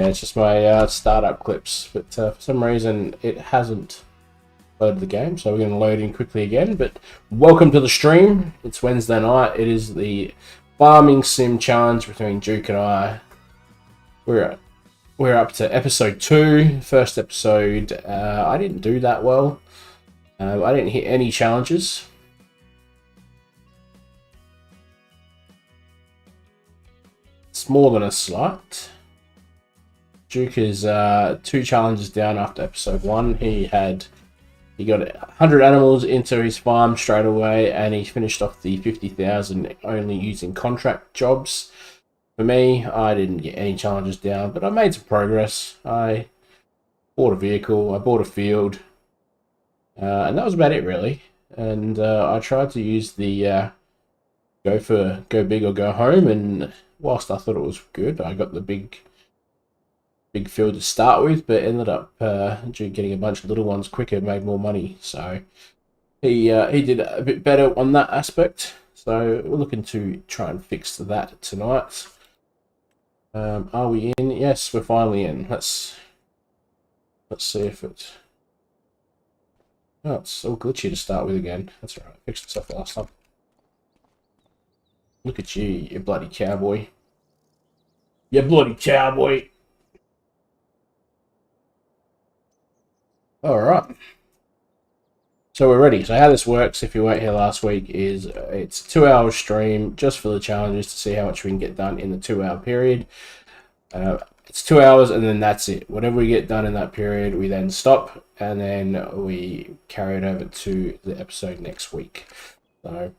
Yeah, it's just my startup clips, but for some reason it hasn't loaded the game, so we're going to load in quickly again. But welcome to the stream. It's Wednesday night. It is the farming sim challenge between Duke and I. We're up to episode 2. First episode, I didn't do that well. I didn't hit any challenges. It's more than a slight. Duke is 2 challenges down after episode 1. He got 100 animals into his farm straight away, and he finished off the 50,000 only using contract jobs. For me, I didn't get any challenges down, but I made some progress. I bought a vehicle, I bought a field, and that was about it really. And I tried to use the go big or go home, and whilst I thought it was good, I got the big field to start with, but ended up getting a bunch of little ones quicker, made more money. So he did a bit better on that aspect. So we're looking to try and fix that tonight. Are we in? Yes, we're finally in. Let's see if it. Oh, it's so glitchy to start with again. That's right. I fixed itself last time. Look at you, you bloody cowboy. You bloody cowboy. Alright. So we're ready. So how this works, if you weren't here last week, is it's a 2-hour stream just for the challenges to see how much we can get done in the 2-hour period. It's 2 hours and then that's it. Whatever we get done in that period, we then stop and then we carry it over to the episode next week. So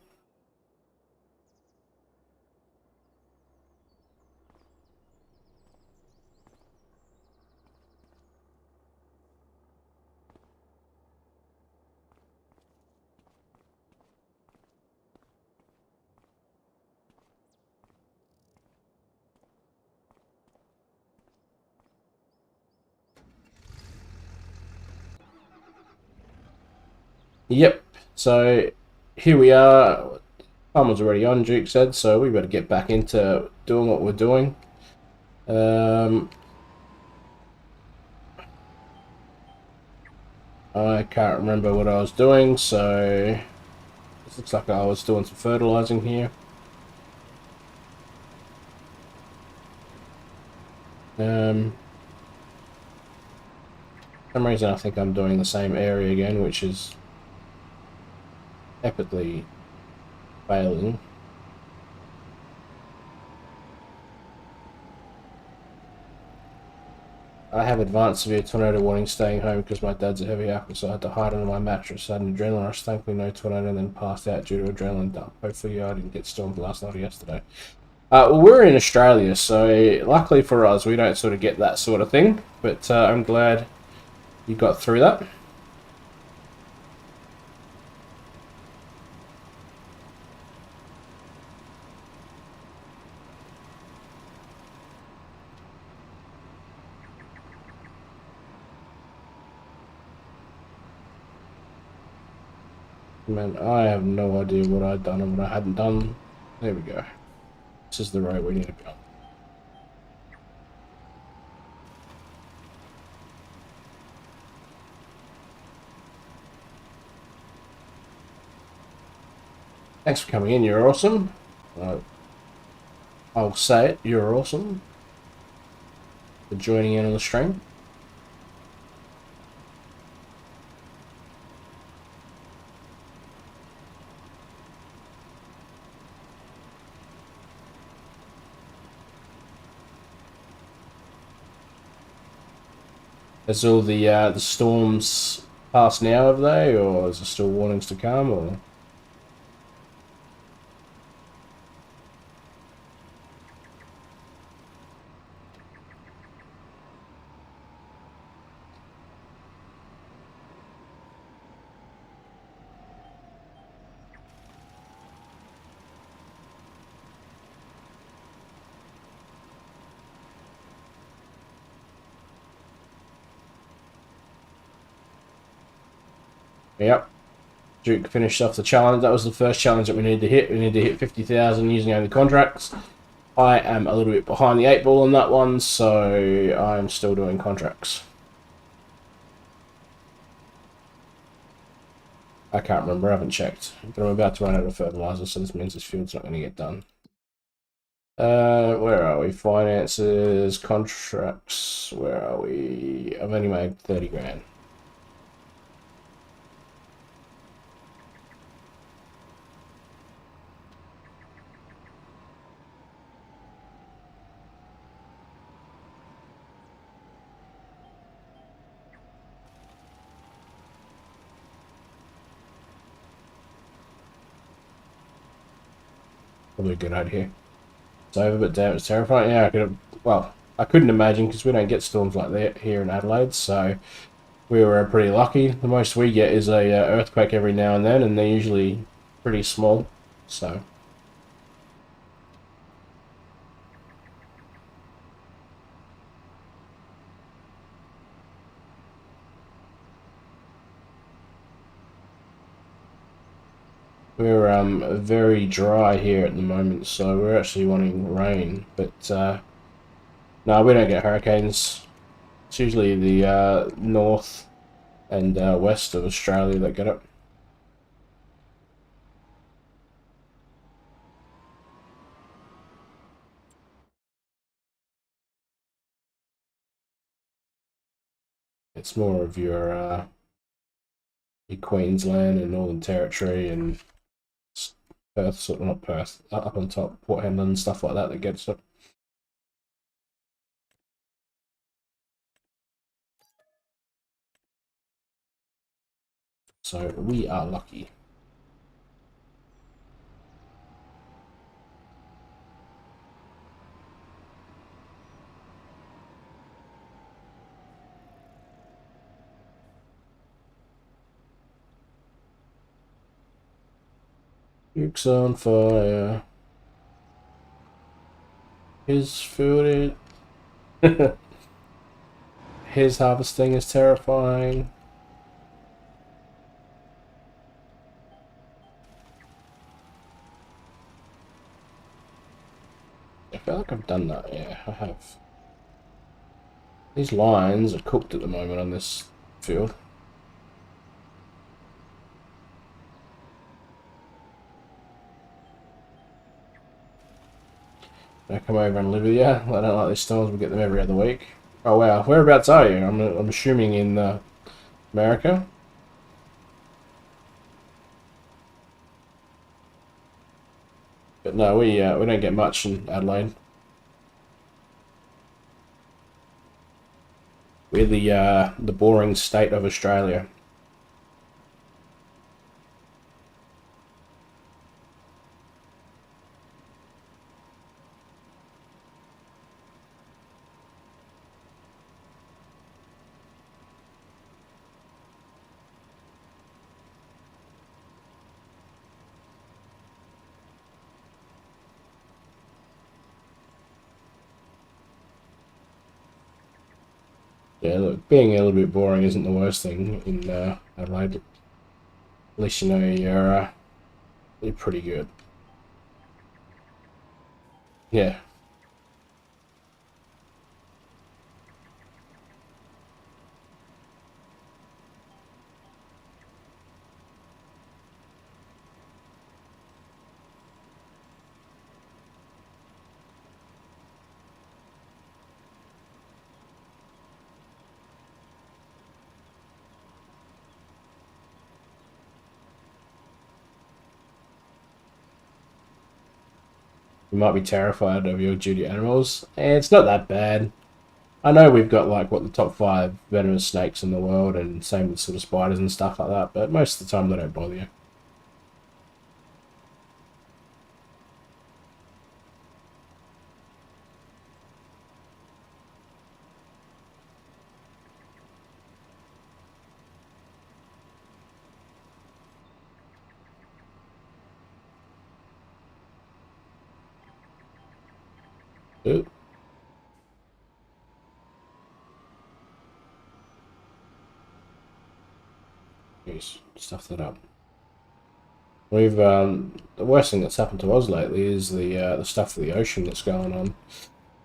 yep, so here we are. Time was already on, Duke said, so we better get back into doing what we're doing. I can't remember what I was doing, so this looks like I was doing some fertilizing here. For some reason I think I'm doing the same area again, which is epically failing. I have advanced severe tornado warning, staying home because my dad's a heavy alcohol, so I had to hide under my mattress. I had an adrenaline rush, thankfully no tornado, and then passed out due to adrenaline dump. Hopefully I didn't get stormed last night or yesterday. Well, we're in Australia, so luckily for us, we don't sort of get that sort of thing, but I'm glad you got through that. Man, I have no idea what I'd done and what I hadn't done. There we go. This is the road we need to be on. Thanks for coming in, you're awesome. I'll say it, you're awesome. For joining in on the stream. Has all the storms passed now, have they, or is there still warnings to come, or? Yep. Duke finished off the challenge. That was the first challenge that we needed to hit. We needed to hit 50,000 using only contracts. I am a little bit behind the 8 ball on that one, so I'm still doing contracts. I can't remember, I haven't checked. But I'm about to run out of fertilizer, so this means this field's not going to get done. Where are we? Finances, contracts, where are we? I've only made 30 grand. Probably a good idea. It's over, but damn, it's terrifying. Yeah, I could have, well, I couldn't imagine because we don't get storms like that here in Adelaide, so we were pretty lucky. The most we get is a earthquake every now and then, and they're usually pretty small, so. We're very dry here at the moment, so we're actually wanting rain, but no, we don't get hurricanes. It's usually the north and west of Australia that get it. It's more of your Queensland and Northern Territory and Perth, sort of not Perth, up on top, Port Hedland and stuff like that that gets it. So we are lucky. Duke's on fire. His food is... His harvesting is terrifying. I feel like I've done that, yeah, I have. These lines are cooked at the moment on this field. I come over and live with you. I don't like these storms, we get them every other week. Oh wow, whereabouts are you? I'm assuming in America? But no, we don't get much in Adelaide. We're the boring state of Australia. Yeah, look, being a little bit boring isn't the worst thing in Adelaide. At least you know you're pretty good. Yeah. You might be terrified of your duty animals. It's not that bad. I know we've got like what the top 5 venomous snakes in the world, and same with sort of spiders and stuff like that. But most of the time they don't bother you. Ooh, jeez, stuff that up. We've the worst thing that's happened to us lately is the stuff of the ocean that's going on.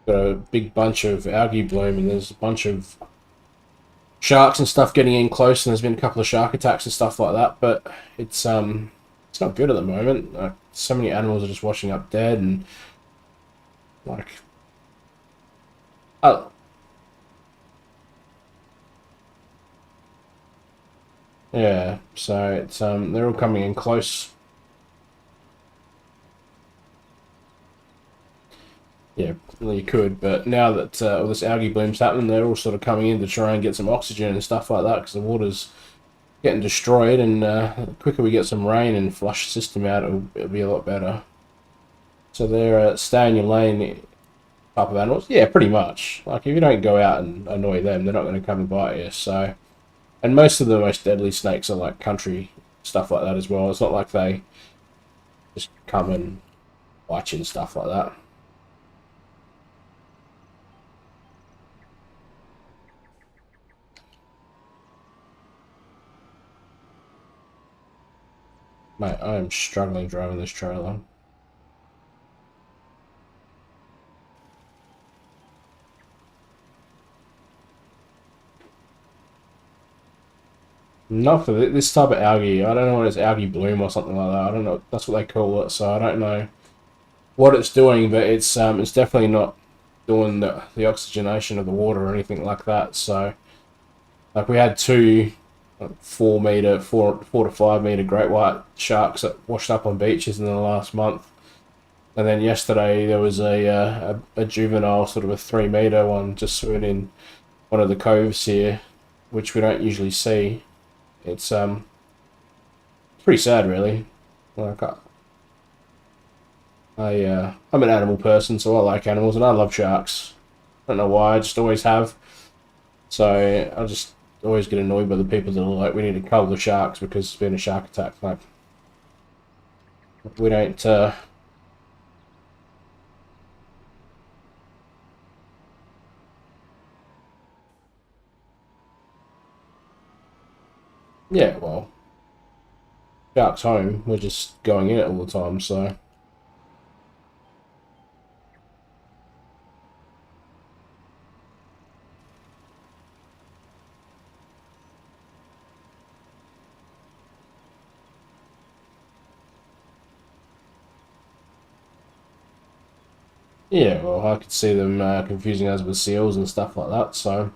Got a big bunch of algae bloom, and there's a bunch of sharks and stuff getting in close, and there's been a couple of shark attacks and stuff like that. But it's not good at the moment. Like, so many animals are just washing up dead, and like, oh yeah. So it's they're all coming in close. Yeah, well, you could, but now that all this algae bloom's happening, they're all sort of coming in to try and get some oxygen and stuff like that because the water's getting destroyed. And the quicker we get some rain and flush the system out, it'll be a lot better. So they're stay in your lane type of animals. Yeah, pretty much. Like if you don't go out and annoy them, they're not going to come and bite you. So, and most of the most deadly snakes are like country stuff like that as well. It's not like they just come and bite you and stuff like that. Mate, I am struggling driving this trailer. Not for this type of algae. I don't know what it's algae bloom or something like that. I don't know. That's what they call it. So I don't know what it's doing, but it's definitely not doing the oxygenation of the water or anything like that. So like we had two like 4 meter, 4 to 5 meter great white sharks that washed up on beaches in the last month. And then yesterday there was a juvenile, sort of a 3 meter one, just swimming in one of the coves here, which we don't usually see. It's pretty sad, really. Like I'm an animal person, so I like animals, and I love sharks. I don't know why, I just always have. So I just always get annoyed by the people that are like, we need to cull the sharks because there's been a shark attack. Like, we don't. Yeah, well, shark's home. We're just going in it all the time, so. Yeah, well, I could see them confusing us with seals and stuff like that, so.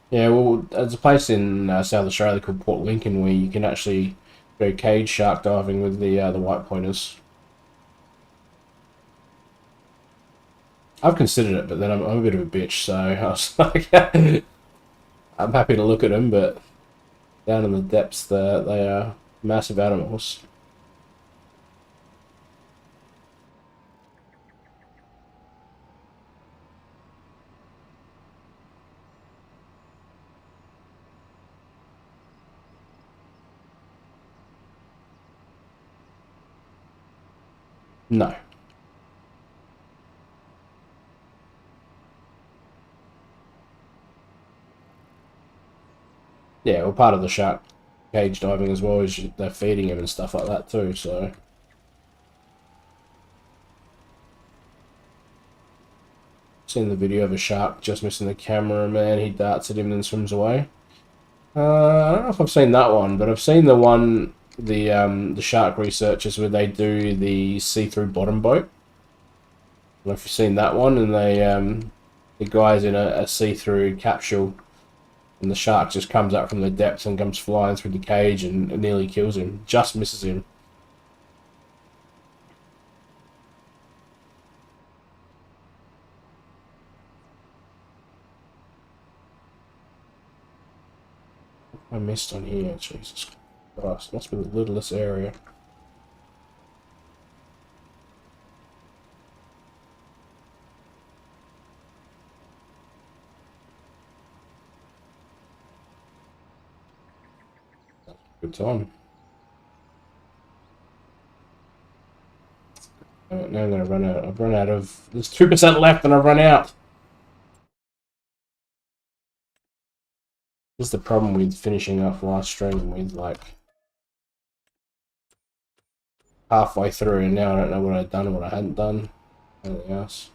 Yeah, well, there's a place in South Australia called Port Lincoln where you can actually go cage shark diving with the white pointers. I've considered it, but then I'm a bit of a bitch, so I was like, I'm happy to look at them, but down in the depths, they are massive animals. No. Yeah, well, part of the shark cage diving as well is they're feeding him and stuff like that too, so. Seen the video of a shark just missing the camera, man. He darts at him and then swims away. I don't know if I've seen that one, but I've seen the one, the shark researchers where they do the see-through bottom boat. I don't know if you've seen that one, and the guy's in a see-through capsule, and the shark just comes out from the depths and comes flying through the cage and nearly kills him. Just misses him. I missed on here. Jesus Christ, must be the littlest area. Good time. Now I'm gonna run out. I've run out of. There's 2% left, and I've run out. This is the problem with finishing up last stream with like halfway through, and now I don't know what I'd done and what I hadn't done. Anything else?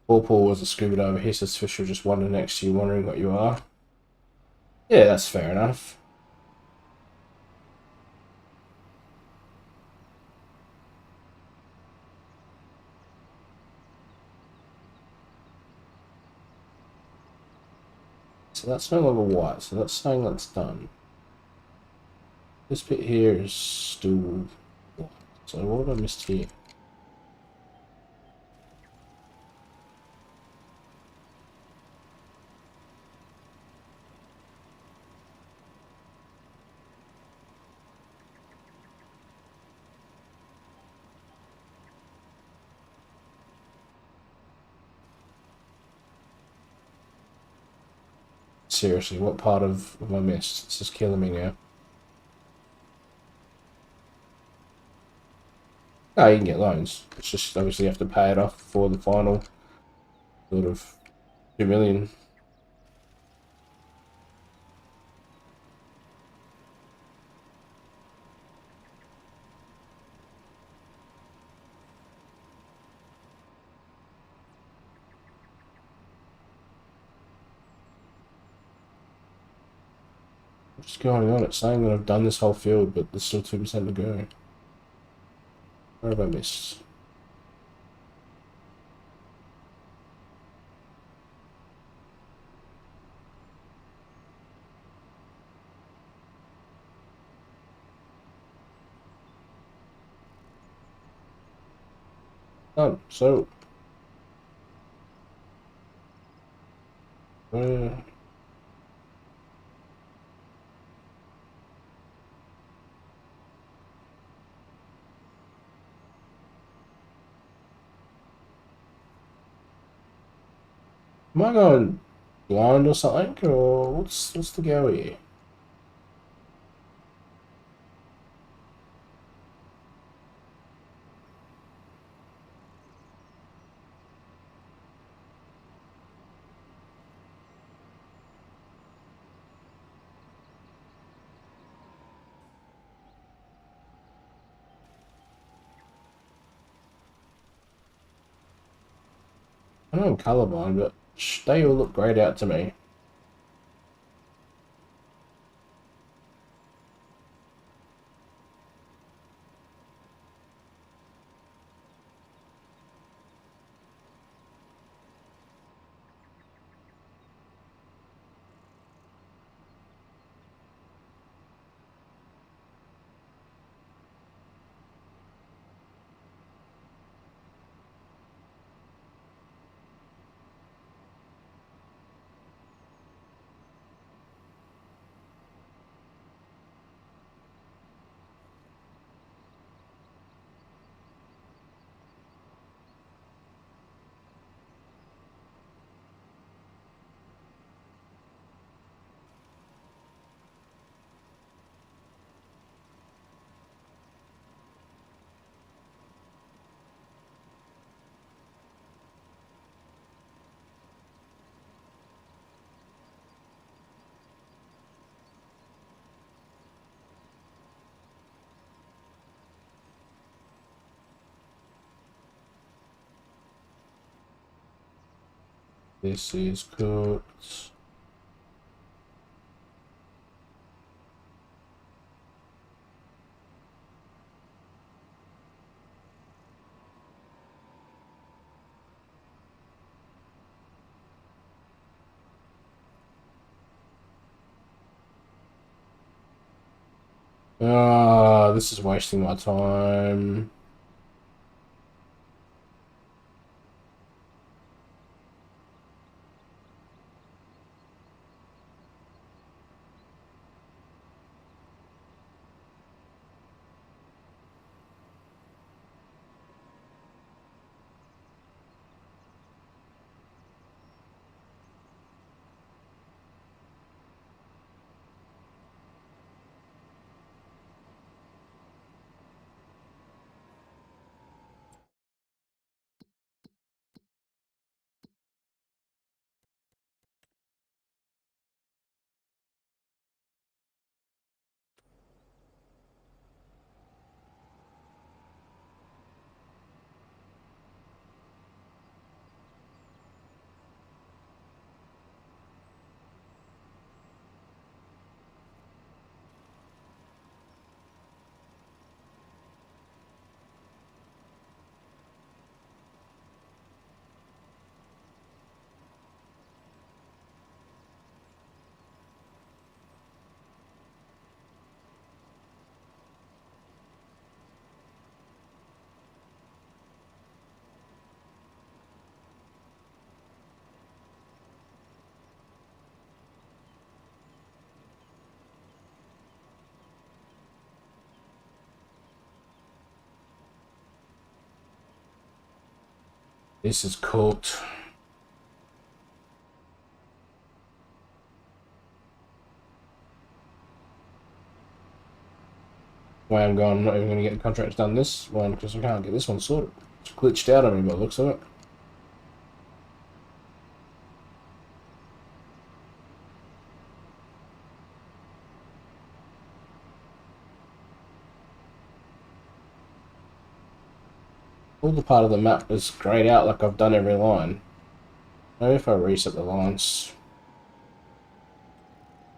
Paul was a scuba diver. He says fish will just wander next to you, wondering what you are. Yeah, that's fair enough. So that's no longer white, so that's saying that's done. This bit here is still... So what have I missed here? Seriously, what part of have I missed? It's just killing me now. No, you can get loans. It's just obviously you have to pay it off for the final sort of 2 million. What's going on? It's saying that I've done this whole field, but there's still 2% to go. Where have I missed? Oh, so... Where... Am I going blind or something? Or what's the go here? I know I'm colorblind, but they all look grayed out to me. This is cooked. Ah, this is wasting my time. This is cooked. Way I'm going, I'm not even going to get the contracts done this one because I can't get this one sorted. It's glitched out on me by the looks of it. All the part of the map is grayed out like I've done every line. Maybe if I reset the lines.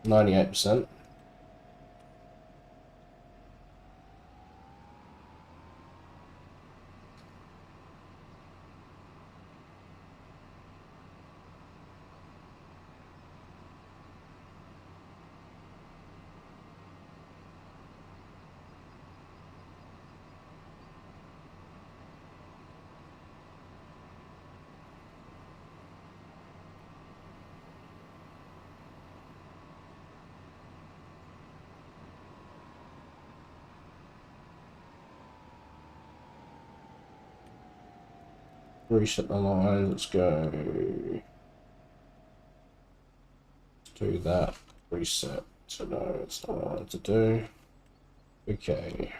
98%. Reset the line, let's go. Let's do that. Reset. So no, it's not what I wanted to do. Okay.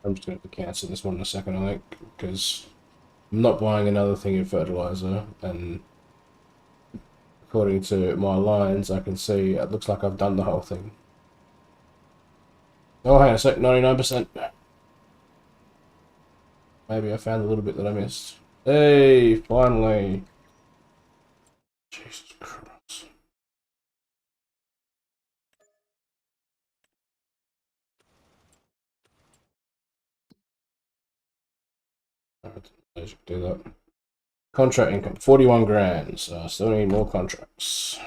I'm just going to cancel this one in a second, I think, because I'm not buying another thing of fertilizer, and according to my lines, I can see it looks like I've done the whole thing. Oh, hang on a sec, 99%. Maybe I found a little bit that I missed. Hey, finally. Jesus Christ. I should do that. Contract income, 41 grand. So I still need more contracts.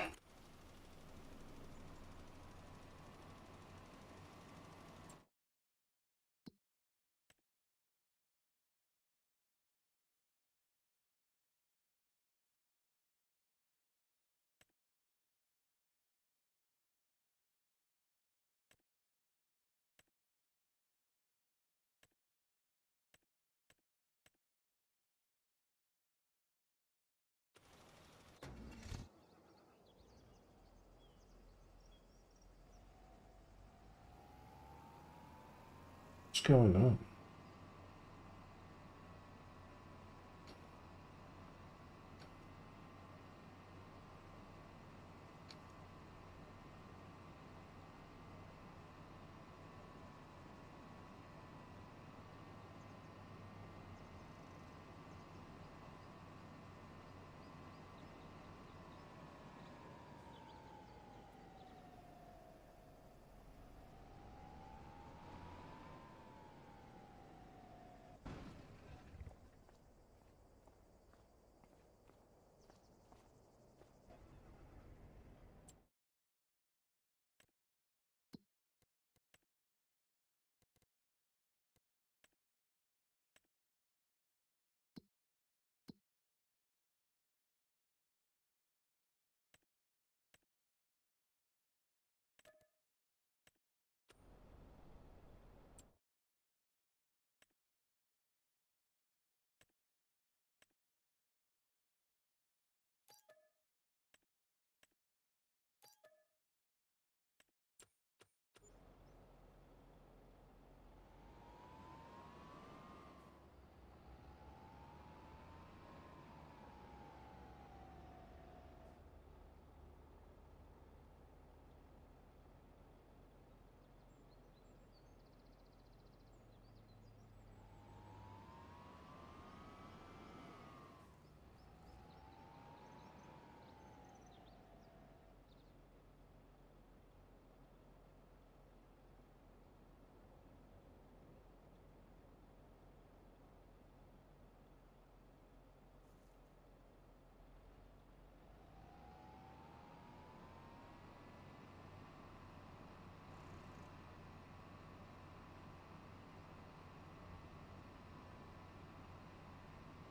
What's going on?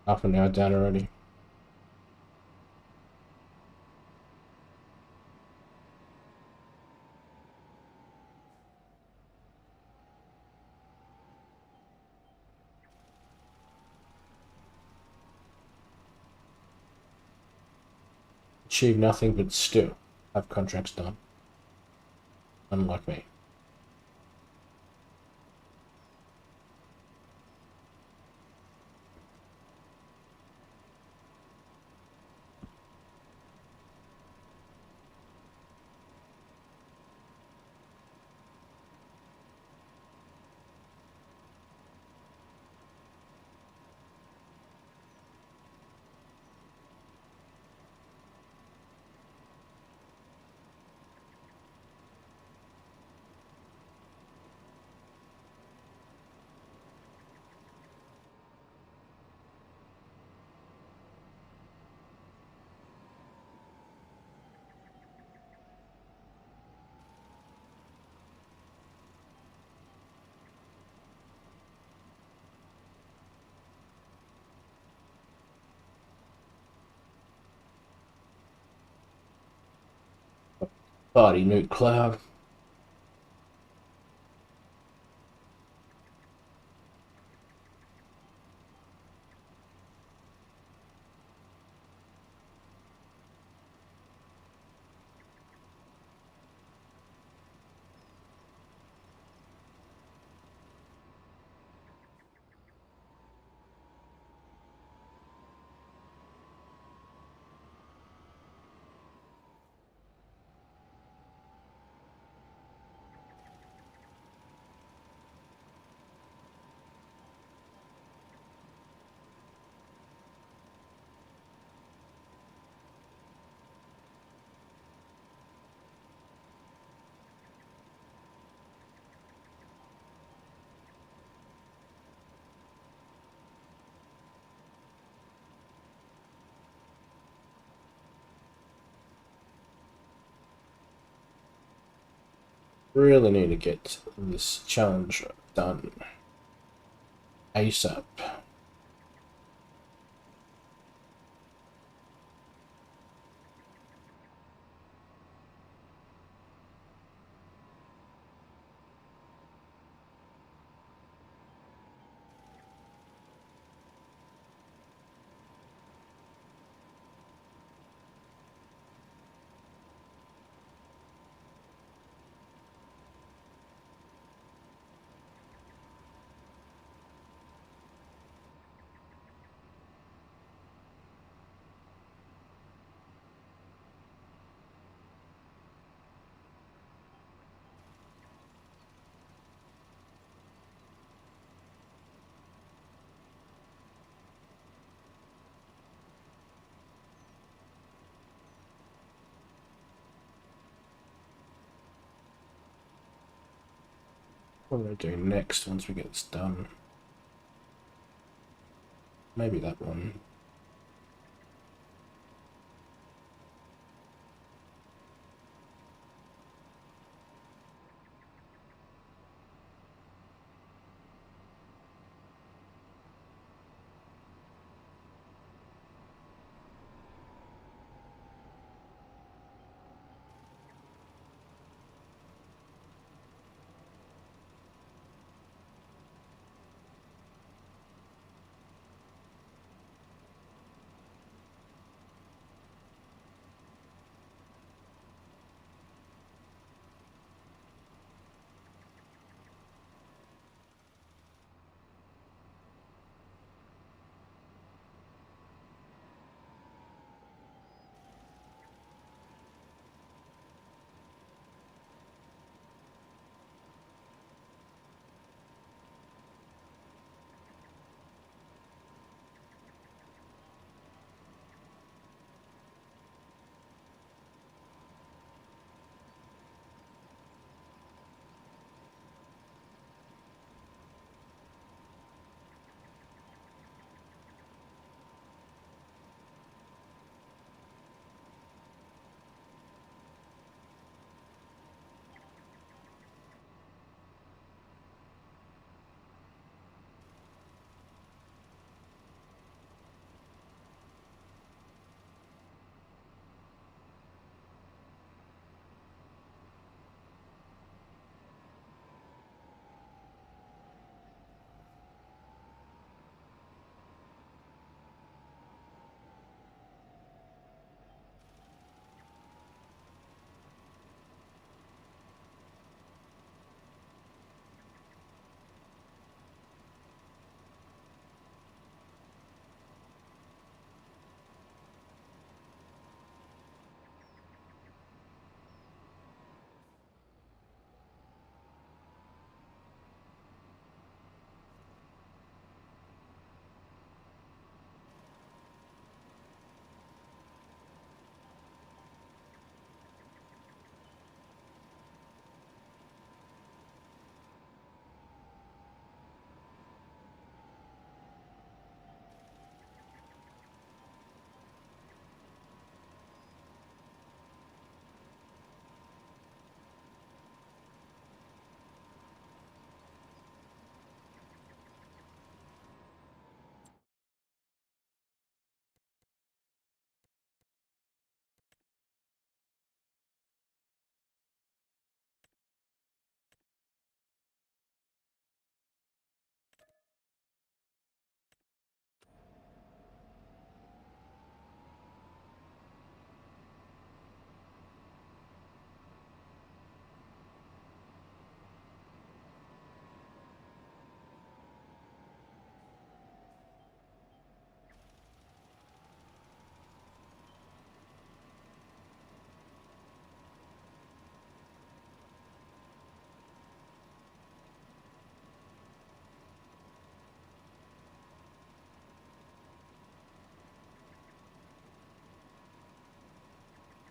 Half an hour down already. Achieve nothing but still have contracts done. Unlike me. Body nuke cloud. Really need to get this challenge done ASAP. What am I doing next once we get this done? Maybe that one.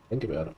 Think about it.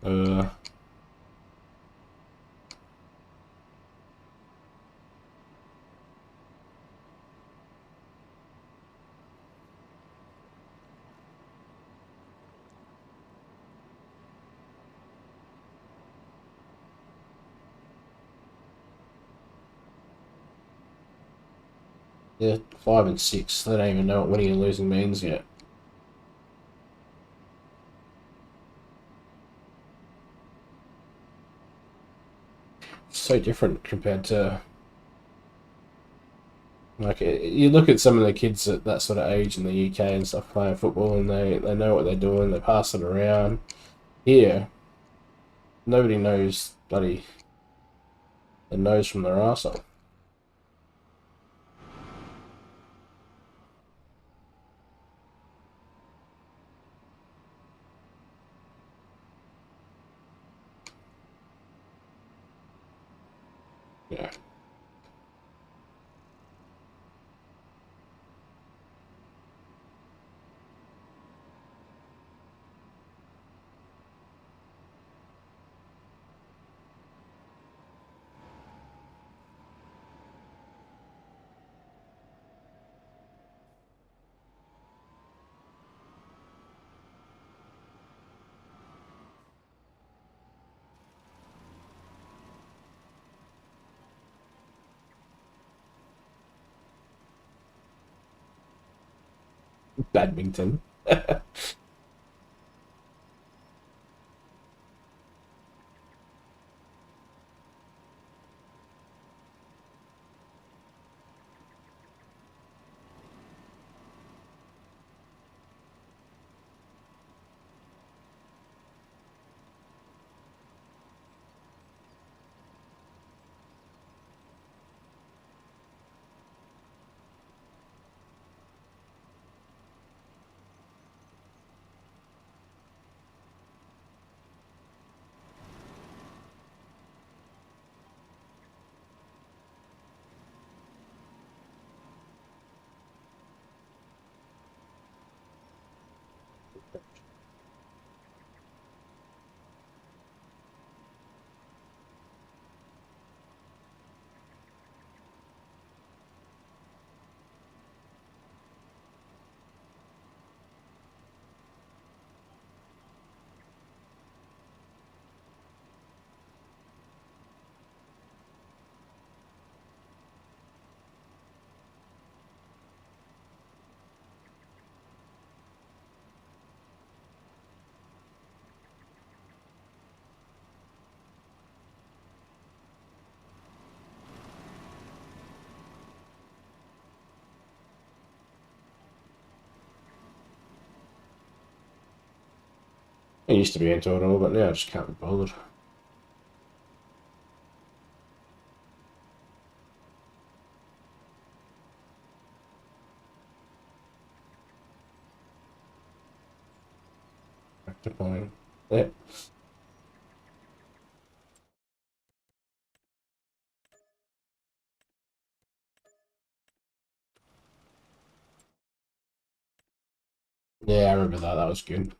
uh, They're 5 and 6. They don't even know what winning and losing means yet. So different compared to like you look at some of the kids at that sort of age in the UK and stuff playing football, and they know what they're doing. They pass it around. Here, nobody knows bloody their nose from their arsehole. Yeah. Badminton. I used to be into it all, but now I just can't be bothered. Back to playing. Yeah. Yeah, I remember that. That was good.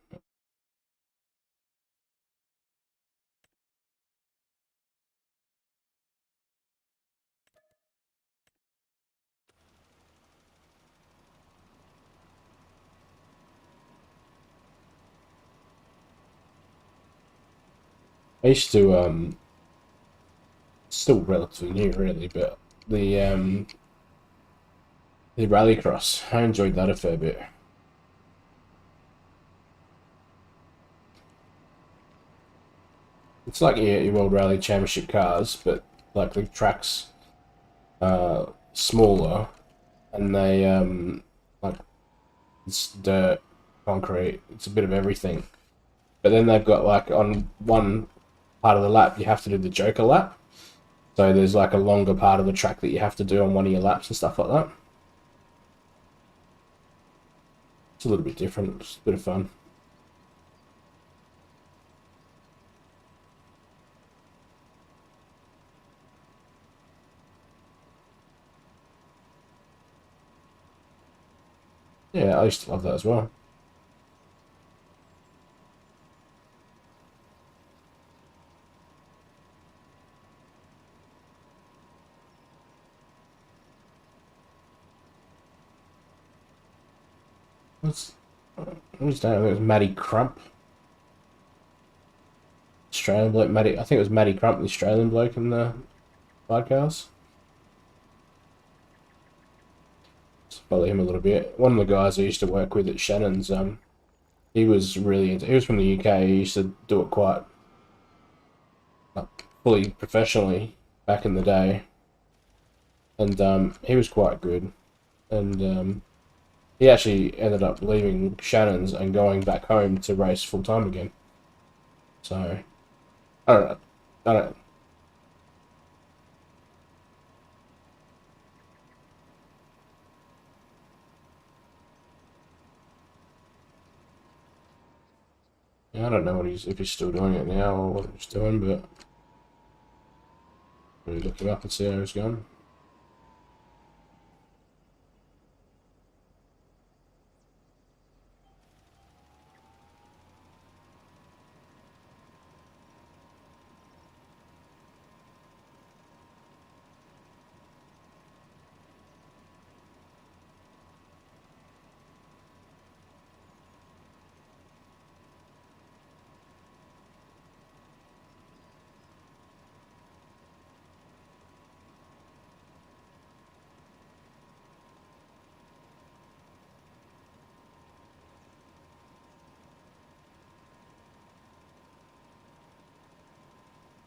I used to still relatively new really, but the rallycross, I enjoyed that a fair bit. It's like your World Rally Championship cars, but like the tracks are smaller and they like it's dirt, concrete, it's a bit of everything. But then they've got like on one part of the lap you have to do the Joker lap. So there's like a longer part of the track that you have to do on one of your laps and stuff like that. It's a little bit different, it's a bit of fun. Yeah, I used to love that as well. What's what was that? It was Matty Crump. Australian bloke, Matty. I think it was Matty Crump, the Australian bloke in the podcast. Follow him a little bit. One of the guys I used to work with at Shannon's, he was really into, he was from the UK. He used to do it quite like, fully professionally back in the day, and he was quite good. And he actually ended up leaving Shannon's and going back home to race full time again. So I don't know. I don't. Yeah, I don't know what he's if he's still doing it now or what he's doing, but we look him up and see how he's going.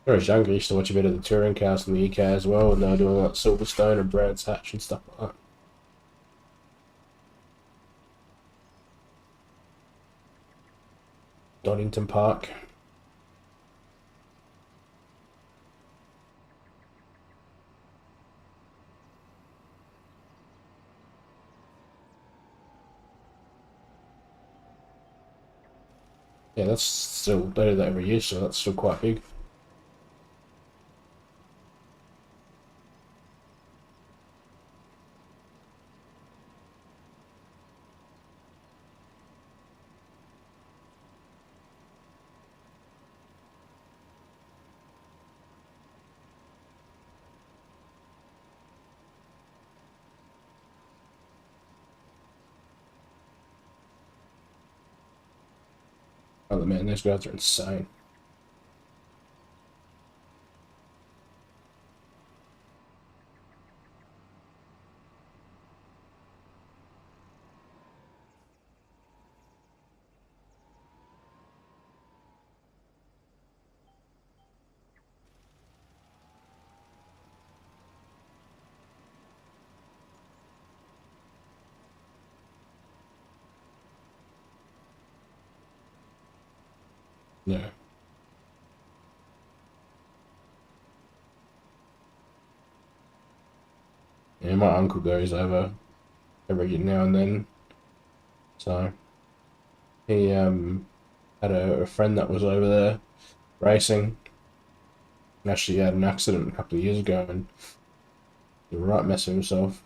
When I was younger, I used to watch a bit of the touring cars in the UK as well, and they were doing like Silverstone and Brands Hatch and stuff like that. Donington Park. Yeah, that's still, they do that every year, so that's still quite big. Oh man, those guys are insane. Yeah. Yeah, my uncle goes over every now and then. So he had a friend that was over there racing. And actually had an accident a couple of years ago and he was right messing himself.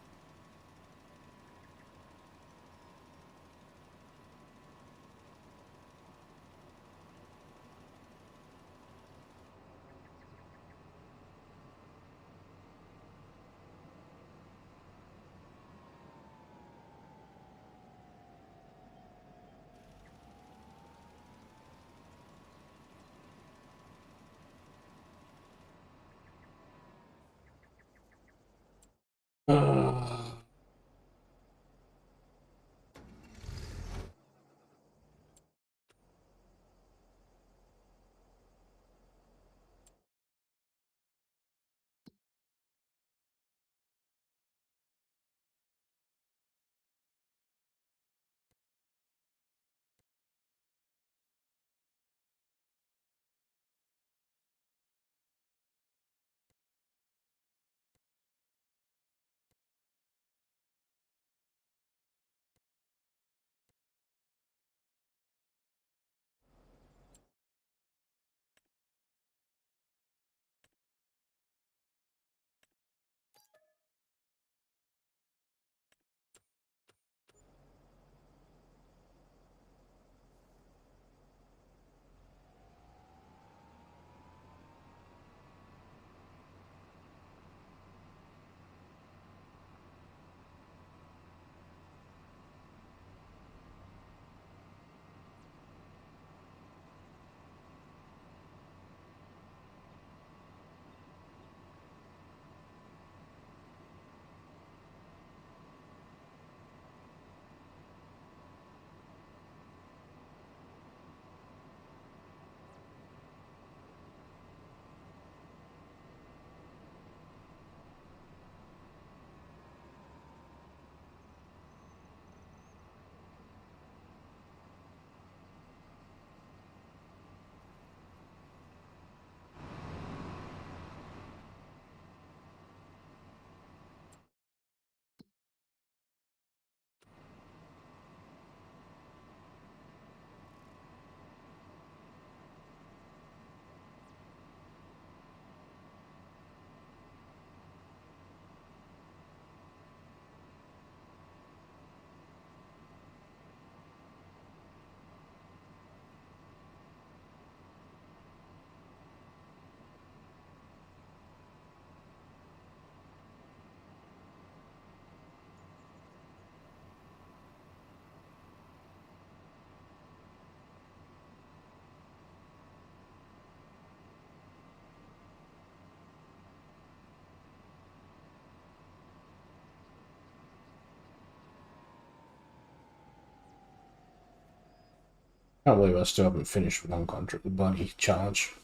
Can't believe I still haven't finished one contract, the bloody challenge.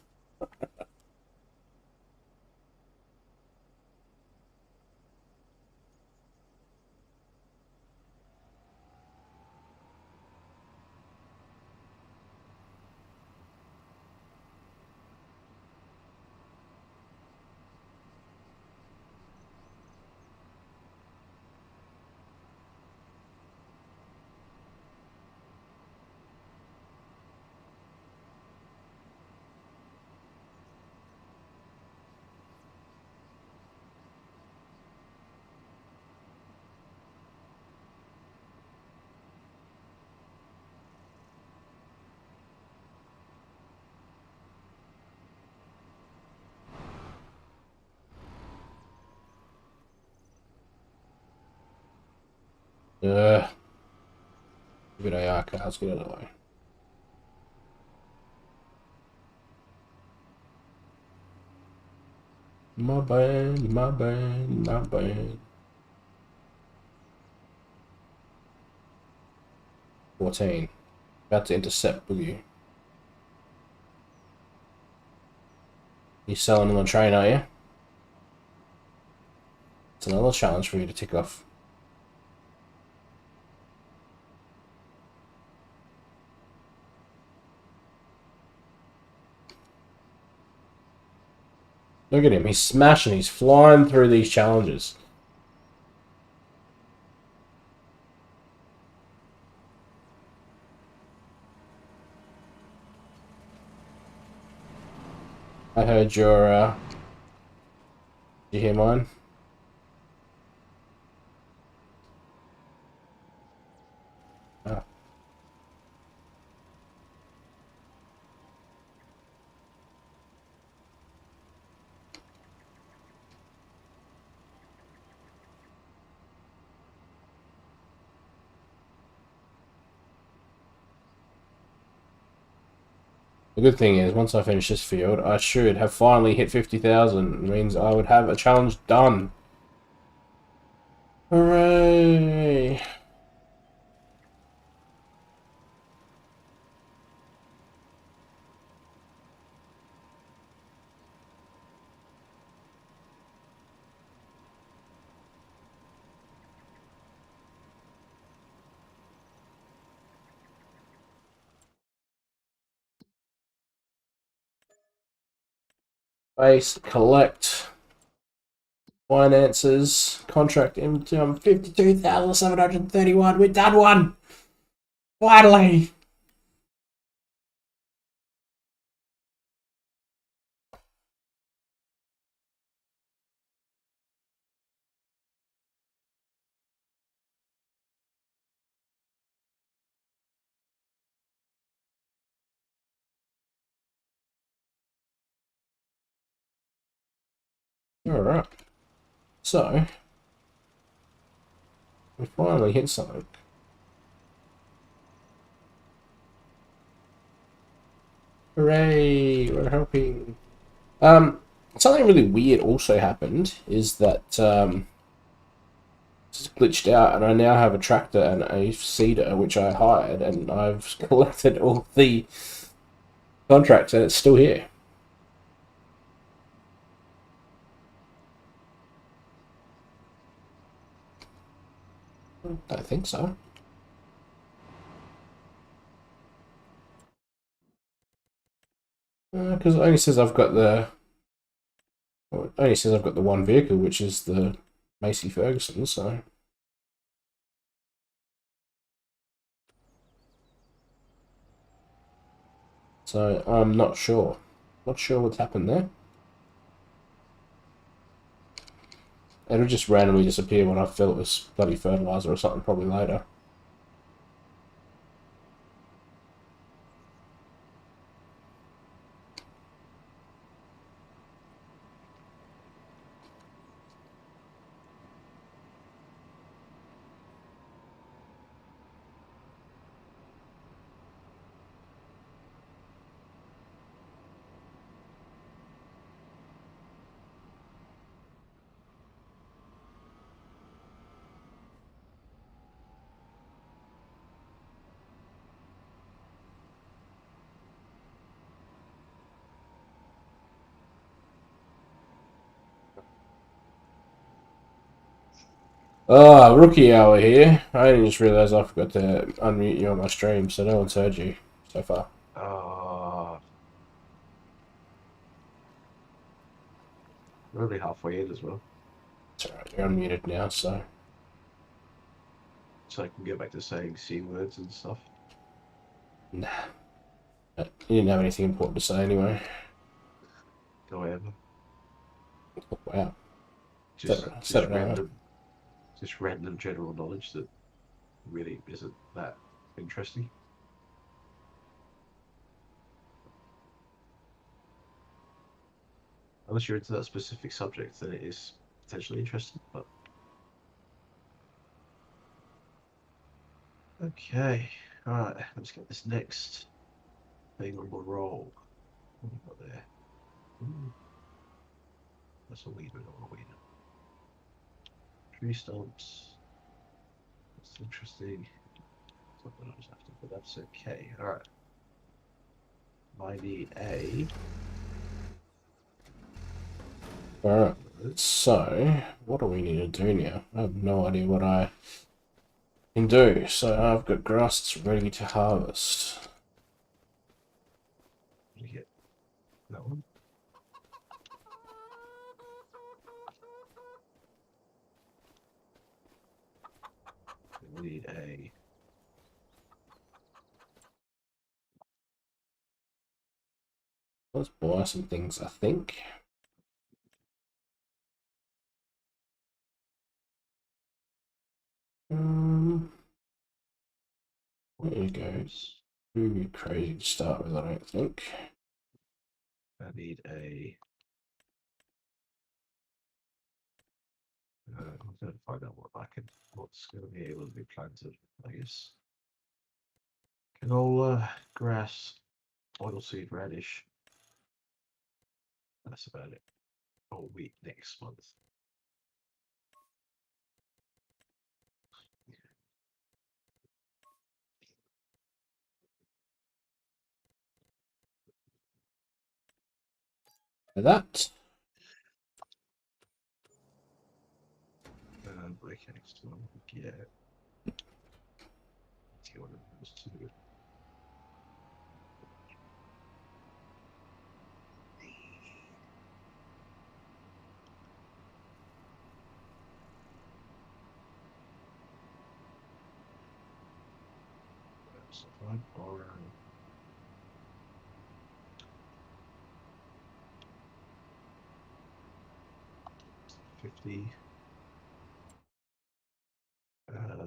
Ugh. Good AR cards, get out of the way. My bad, my bad, my bad. 14. About to intercept Boogie. You selling on the train, are you? It's another challenge for you to tick off. Look at him, he's smashing, he's flying through these challenges. I heard your, did you hear mine? Oh. The good thing is, once I finish this field, I should have finally hit 50,000. It means I would have a challenge done. Hooray! Base, collect, finances, contract income, 52,731. We've done one! Finally! Alright. So, we finally hit something. Hooray! We're helping. Something really weird also happened is that it's glitched out, and I now have a tractor and a seeder which I hired, and I've collected all the contracts, and it's still here. I think so. Because it only says I've got the. Well, it only says I've got the one vehicle, which is the Macy Ferguson. So I'm not sure. Not sure what's happened there. It'll just randomly disappear when I fill it with bloody fertilizer or something, probably later. Oh, rookie hour here. I only just realised I forgot to unmute you on my stream, so no one's heard you so far. We're only halfway in as well. It's alright, you're unmuted now, so. So I can get back to saying C words and stuff. Nah. You didn't have anything important to say anyway. Do I ever? Oh, wow. Just Set it out. just random general knowledge that really isn't that interesting. Unless you're into that specific subject, then it is potentially interesting. But okay, all right, let's get this next thing on the roll. What have we got there? Ooh, that's a weeder, not a weeder. Tree stumps. That's interesting. Something I was after, but that's okay. All right. I need a. Alright, so what do we need to do now? I have no idea what I can do. So I've got grass that's ready to harvest. Let me get that one. We need a. Let's buy some things, I think. There you go. Too crazy to start with, I don't think. I need a. I'm going to find out what's going to be able to be planted, I guess. Canola, grass, oilseed radish. That's about it. Oh, wheat next month. For that. Okay, so yeah. Let's get one of those two. So if I borrow 50, uh,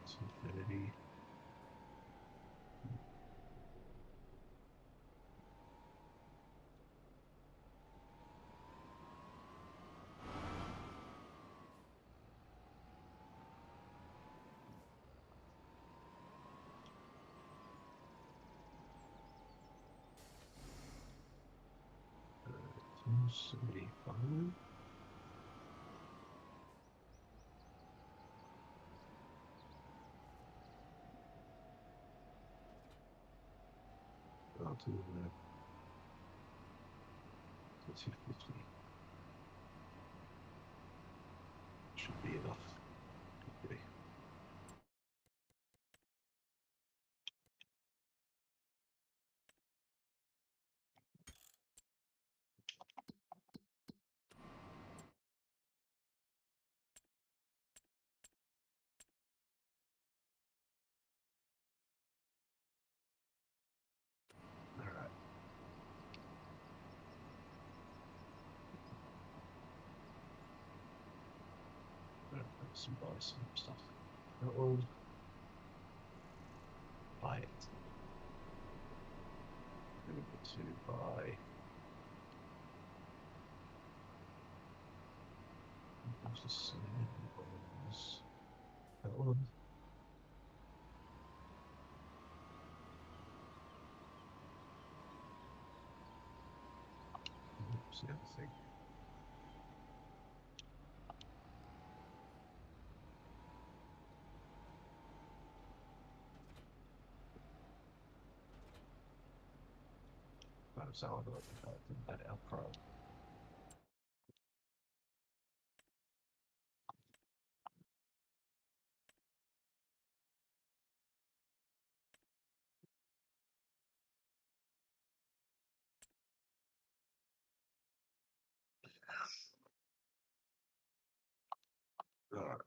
to infinity. Uh, 275. I'll do 250. Should be enough. Okay. All right. Let's buy some stuff. That one. Buy it. I'm going to buy. What's the same ones? That one. the other thing. So I've got that out pro. All right.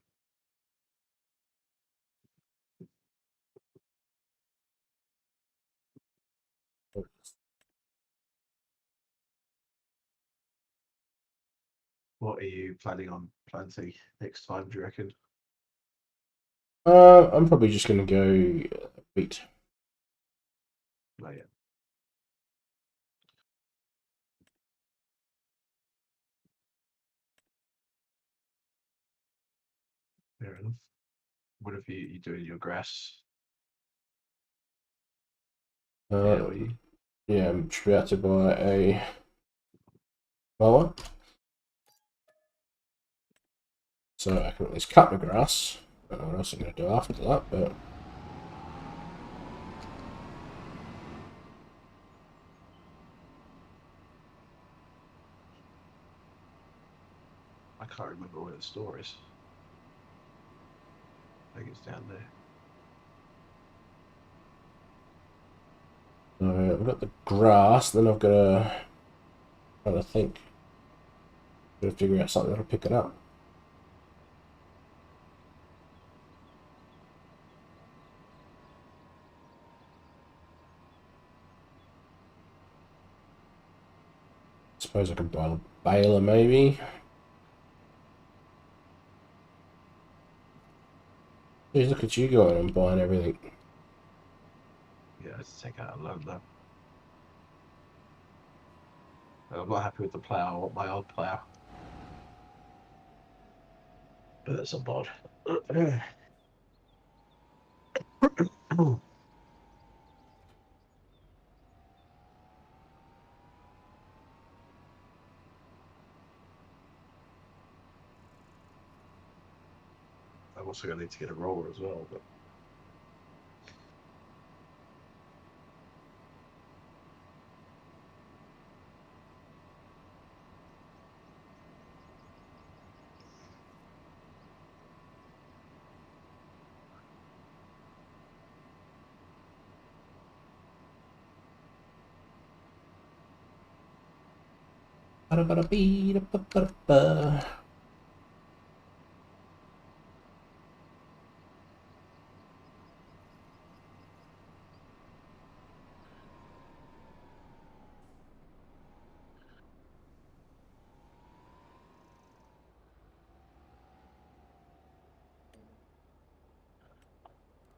What are you planning on planting next time, do you reckon? I'm probably just going to go wheat. Not yet. Fair enough. What if you doing your grass? Uh, yeah, I'm just about to buy a mower. So I can at least cut the grass. I don't know what else I'm going to do after that, but I can't remember where the store is. I think it's down there. I've got the grass, then I've got to try to think. Got to figure out something that'll pick it up. Suppose I could buy a baler maybe. Jeez, look at you going and buying everything. Yeah, let's take out a loan though. I'm not happy with the plough. I want my old plough. But that's a bod. I'm also going to need to get a roller as well. But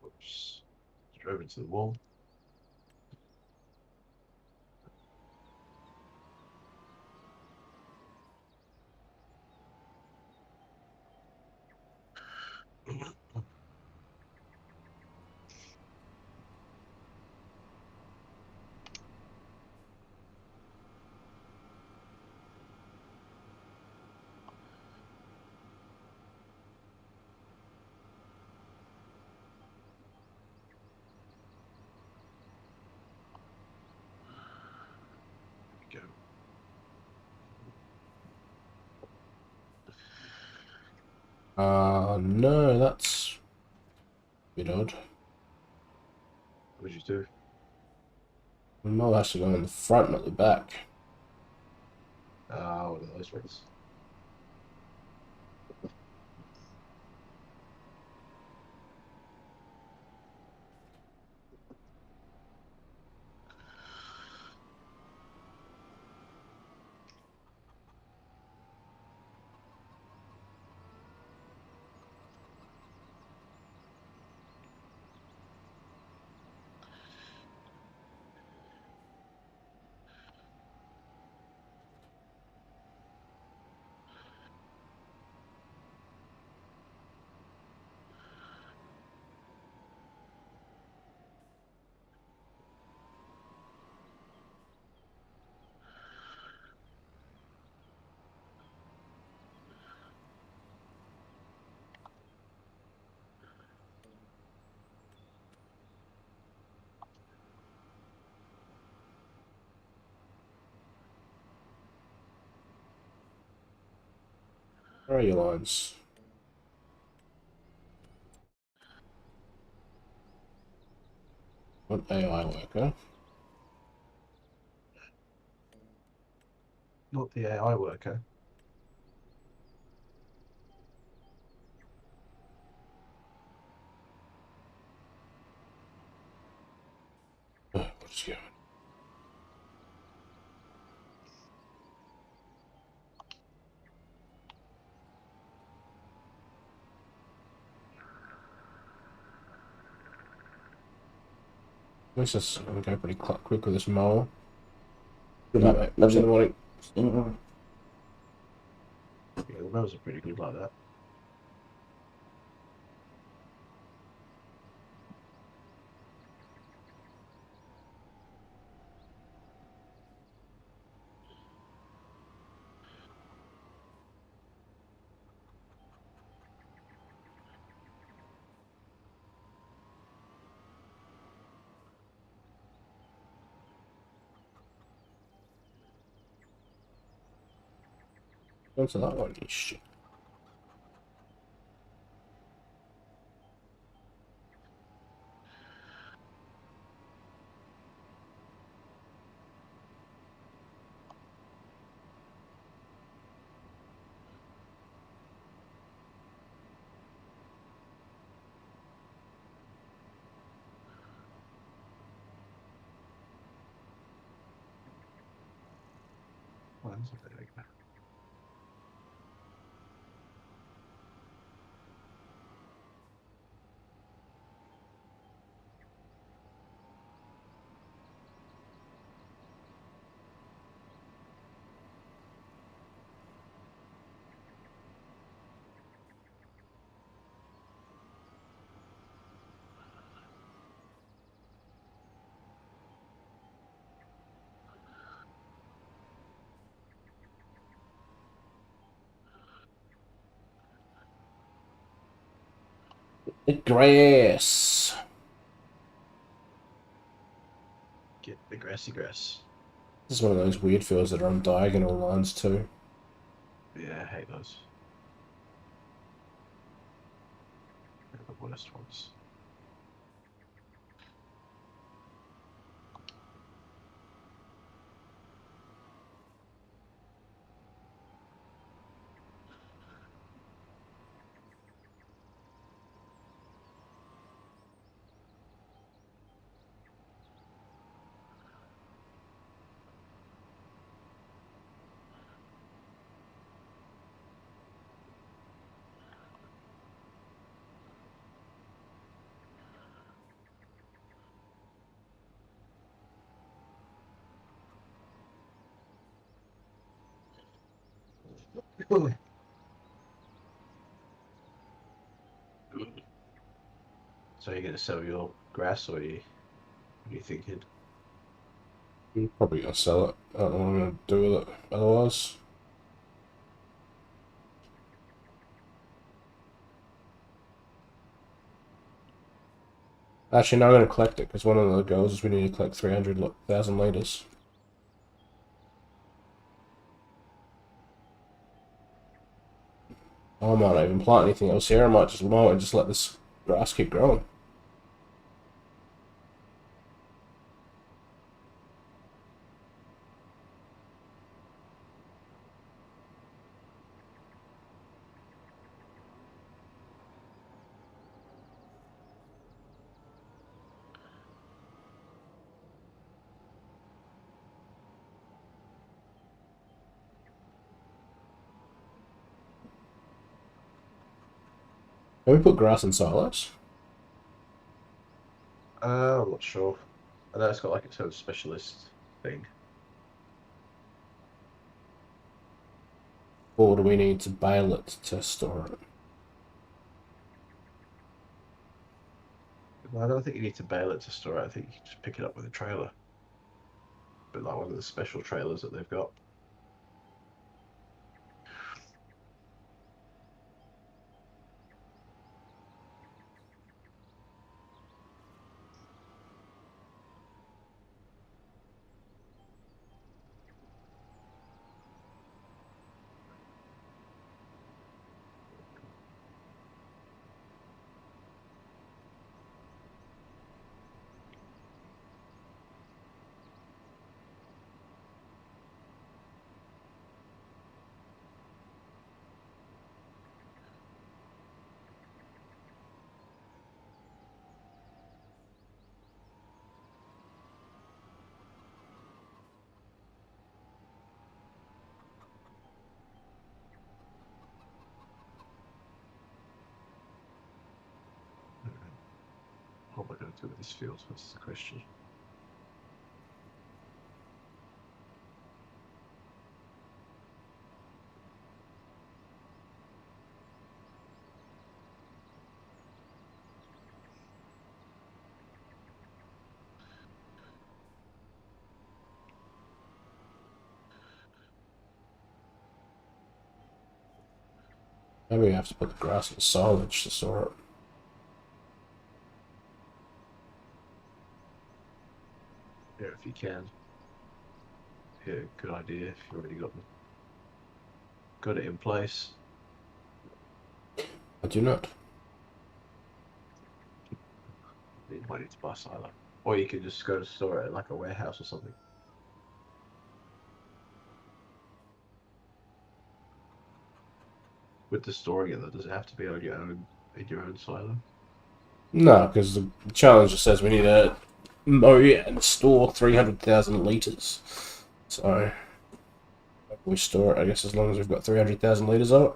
oops, drove into the wall. Go. No, that's a bit odd. What did you do? The mower has to go in the front, not the back. One of those ones. Where are your lines? What AI worker? Not the AI worker. What's going? Let's just go pretty quick with this mower. Good night, mate. Love you in the morning. Yeah, the mowers are pretty good like that. Onto that one, you shit. Well, that's a bit like that. The grass. Get the grassy grass. This is one of those weird fields that are on diagonal lines too. Yeah, I hate those. They're the worst ones. So you're gonna sell your grass, or what are you thinking? I'm probably gonna sell it. I don't know what I'm gonna do with it otherwise. Actually, no, I'm gonna collect it because one of the goals is we need to collect 300,000 liters. I might not even plant anything else here. I might just mow it and just let this grass keep growing. Can we put grass in silos? I'm not sure. I know it's got like its own specialist thing. Or do we need to bale it to store it? Well, I don't think you need to bale it to store it. I think you can just pick it up with a trailer. But like one of the special trailers that they've got. to this field? What's the question? Maybe we have to put the grass in silage to store it. Yeah, if you can. Yeah, good idea. If you already got it in place. I do not. You might need to buy silo, or you can just go to store it at like a warehouse or something. With the storing it, though, does it have to be on your own in your own silo? No, because the challenge just says we need to mow and store 300,000 litres. So we store it, I guess, as long as we've got 300,000 litres of it.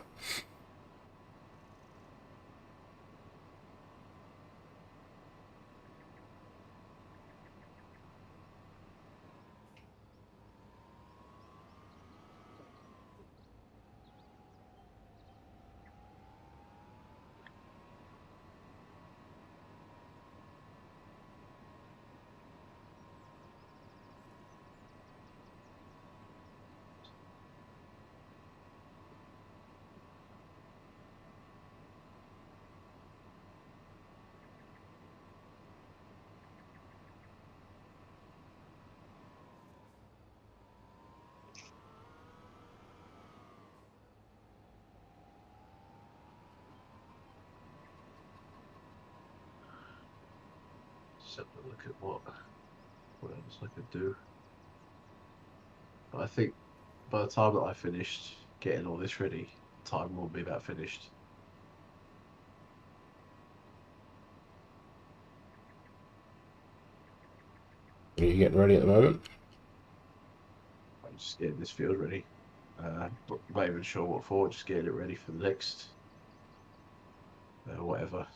Just have to look at what else I could do. But I think by the time that I finished getting all this ready, time will be about finished. Are you getting ready at the moment? I'm just getting this field ready. But not even sure what for. Just getting it ready for the next whatever.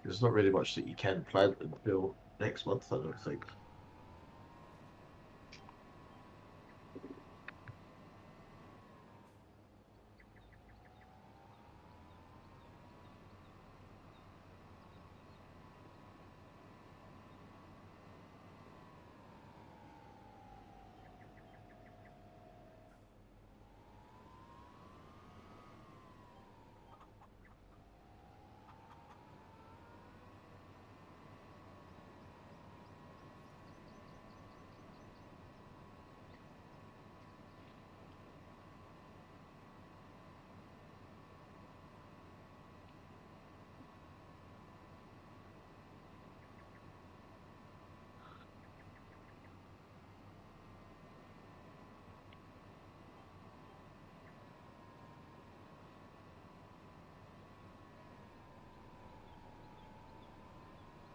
There's not really much that you can plant until next month, I don't think.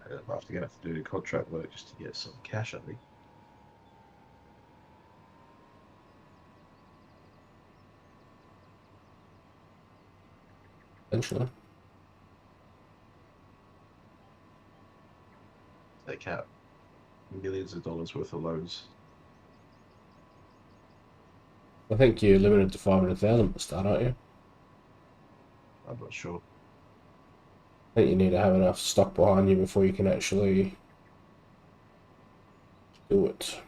I'm after gonna have to do contract work just to get some cash, I think. Eventually. Take out millions of dollars worth of loans. I think you're limited to 500,000 at the start, aren't you? I'm not sure. I think you need to have enough stock behind you before you can actually do it.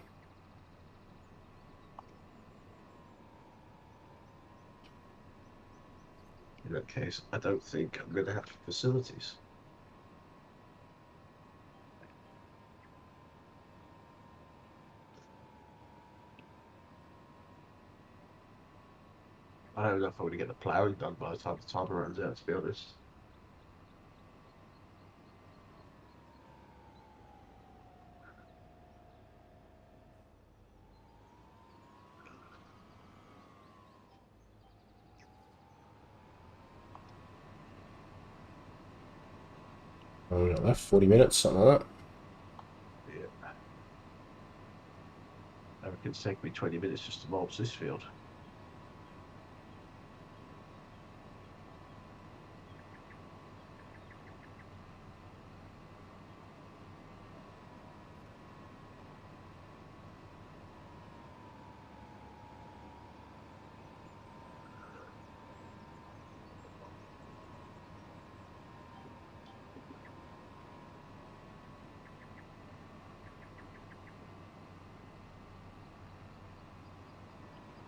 In that case, I don't think I'm going to have facilities. I don't know if I'm going to get the ploughing done by the time the timer runs out, to be honest. Oh, we got left 40 minutes, something like that. Yeah. I reckon it's taken me 20 minutes just to mulch this field.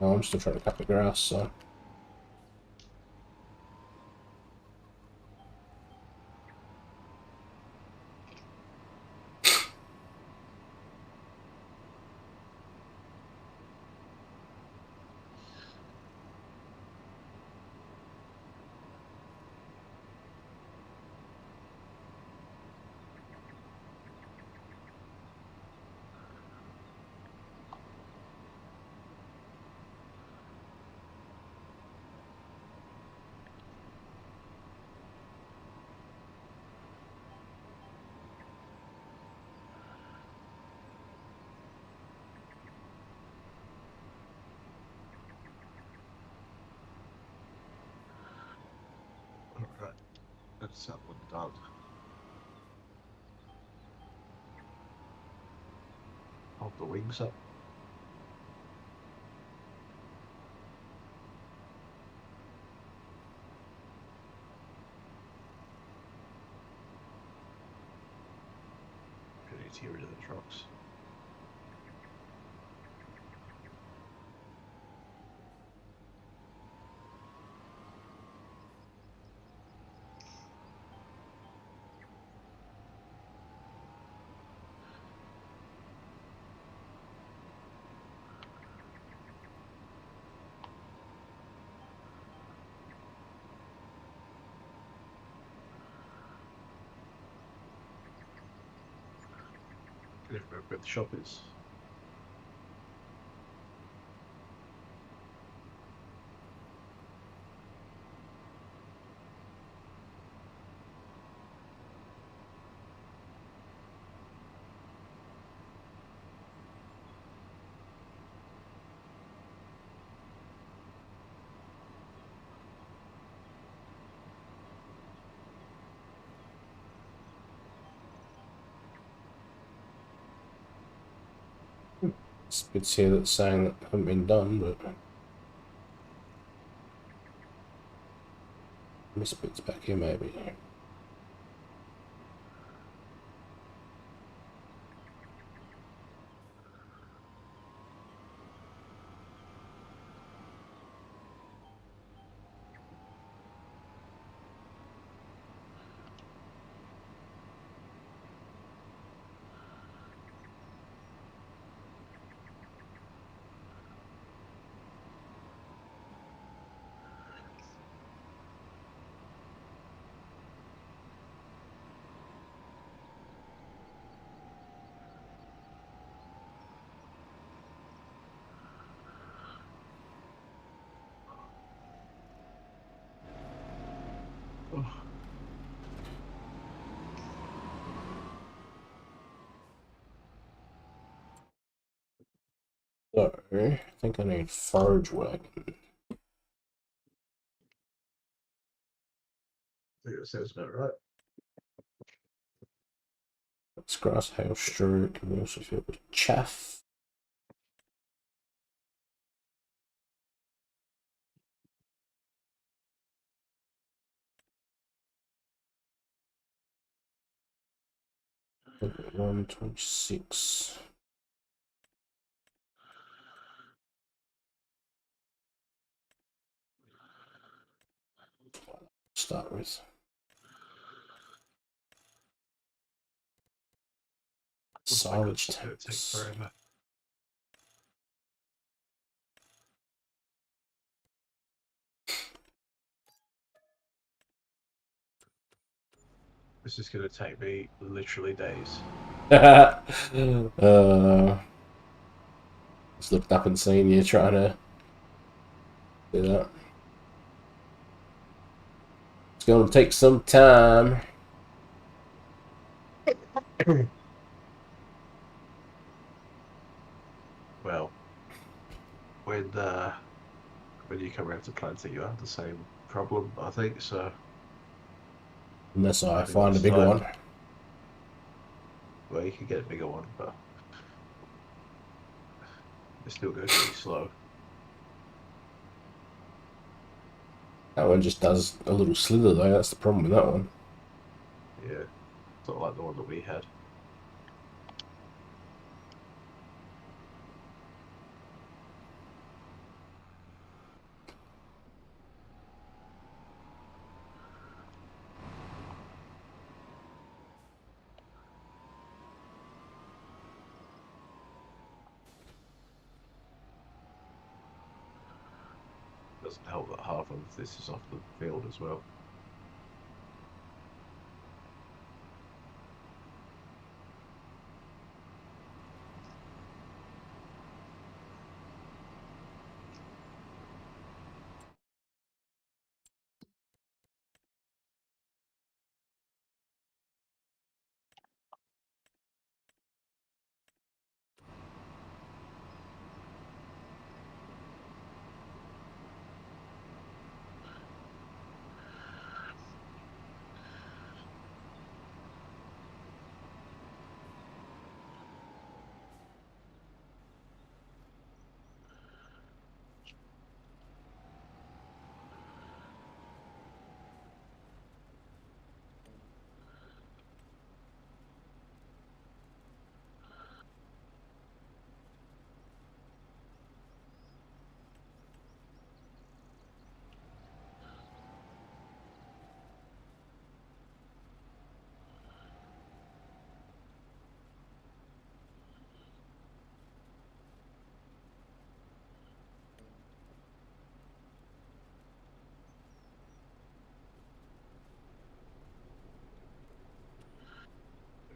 Oh, I'm still trying to cut the grass, so. All right, that's that one done. Hold the wings up. I need to get rid of those rocks. I don't remember where the shop is. There's bits here that's saying that haven't been done, but. Miss bits back here, maybe. Oh, So, I think I need forage wagon. I think that sounds about right. That's grass, hail, straw. Can we also fill with chaff? Look at 126. Start with silage It's going to take tanks. forever. This is going to take me literally days. Just looked up and seen you trying to do that. It's going to take some time. Well, when you come around to planting, you have the same problem, I think. So Unless I depending on find the a bigger site, one. well, you can get a bigger one, but it still goes really slow. That one just does a little slither though. That's the problem with that one. Yeah, it's not like the one that we had. doesn't help that half of this is off the field as well.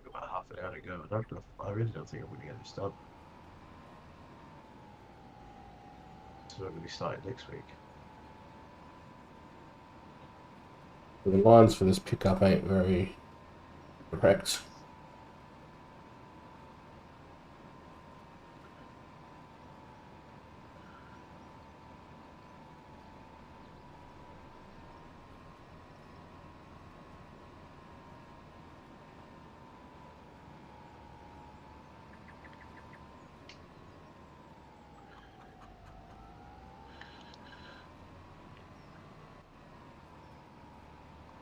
About half an hour to go. I really don't think I'm going to get this done. So I'm going to be starting next week. The lines for this pickup ain't very correct.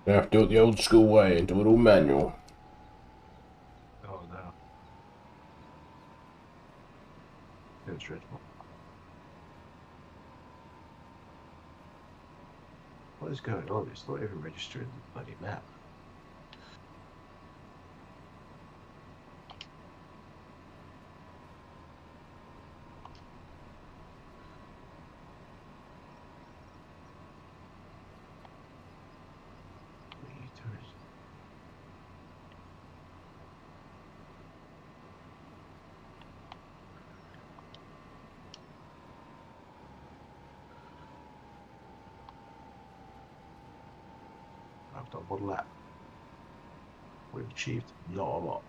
I have to do it the old school way and do it all manual. Oh no. It's dreadful. What is going on? It's not even registering the bloody map. Meters. I've done one lap. We've achieved not a lot.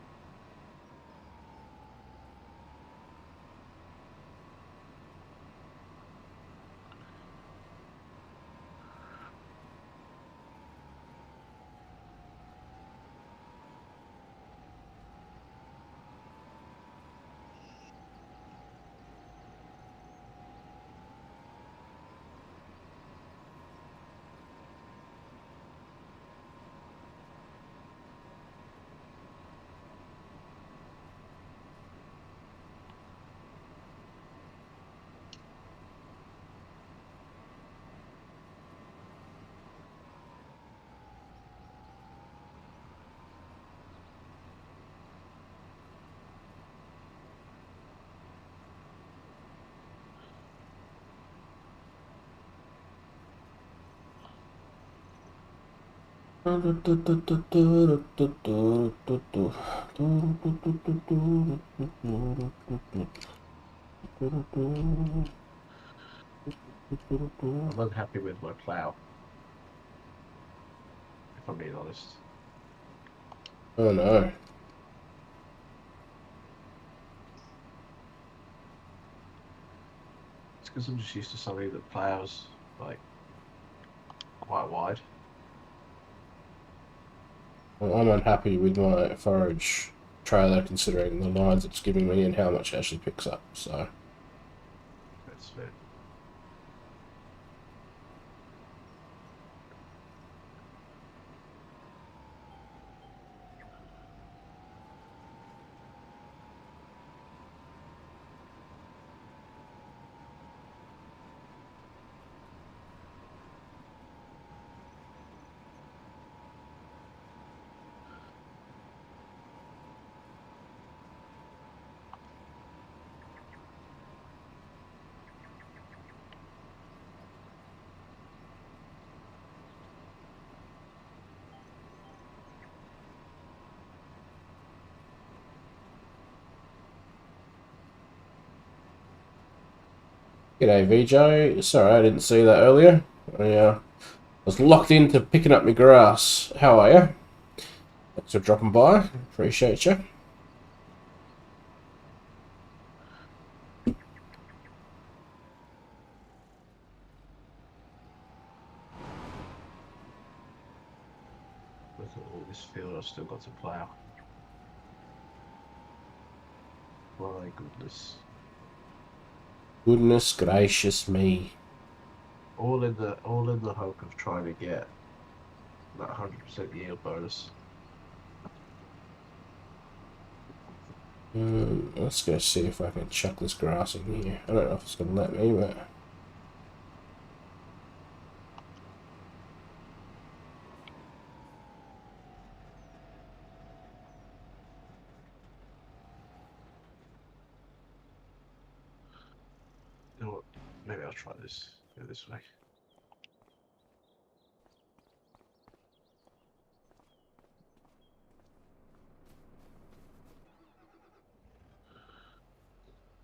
I'm unhappy with my plough, if I'm being honest. Oh no. It's because I'm just used to something that ploughs like quite wide. Well, I'm unhappy with my forage trailer considering the lines it's giving me and how much it actually picks up, so. That's fair. G'day, VJ. Sorry, I didn't see that earlier. I was locked into picking up my grass. How are you? Thanks for dropping by. Appreciate you. Look at all this field I've still got to plough. My goodness. Goodness gracious me. All in the hope of trying to get that 100% yield bonus. Let's go see if I can chuck this grass in here. I don't know if it's going to let me, but... You know what? Maybe I'll try this. Go this way.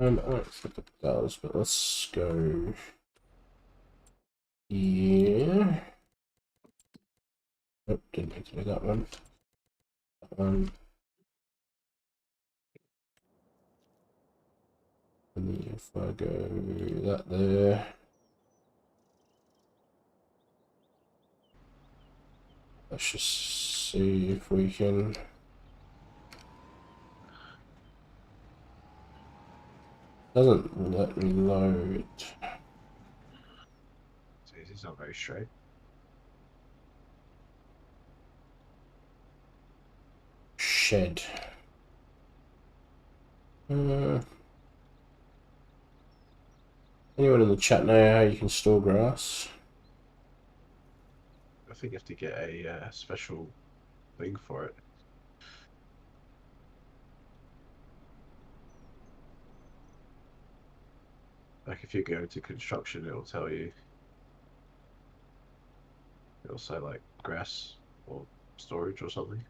I don't think it does, but let's go here. Nope, didn't need to do that one. That one. And then if I go that there. Let's just see if we can... Doesn't let me load. This is not very straight. Shed. Anyone in the chat know how you can store grass? I think you have to get a special thing for it. Like if you go to construction, it'll tell you. It'll say like grass or storage or something.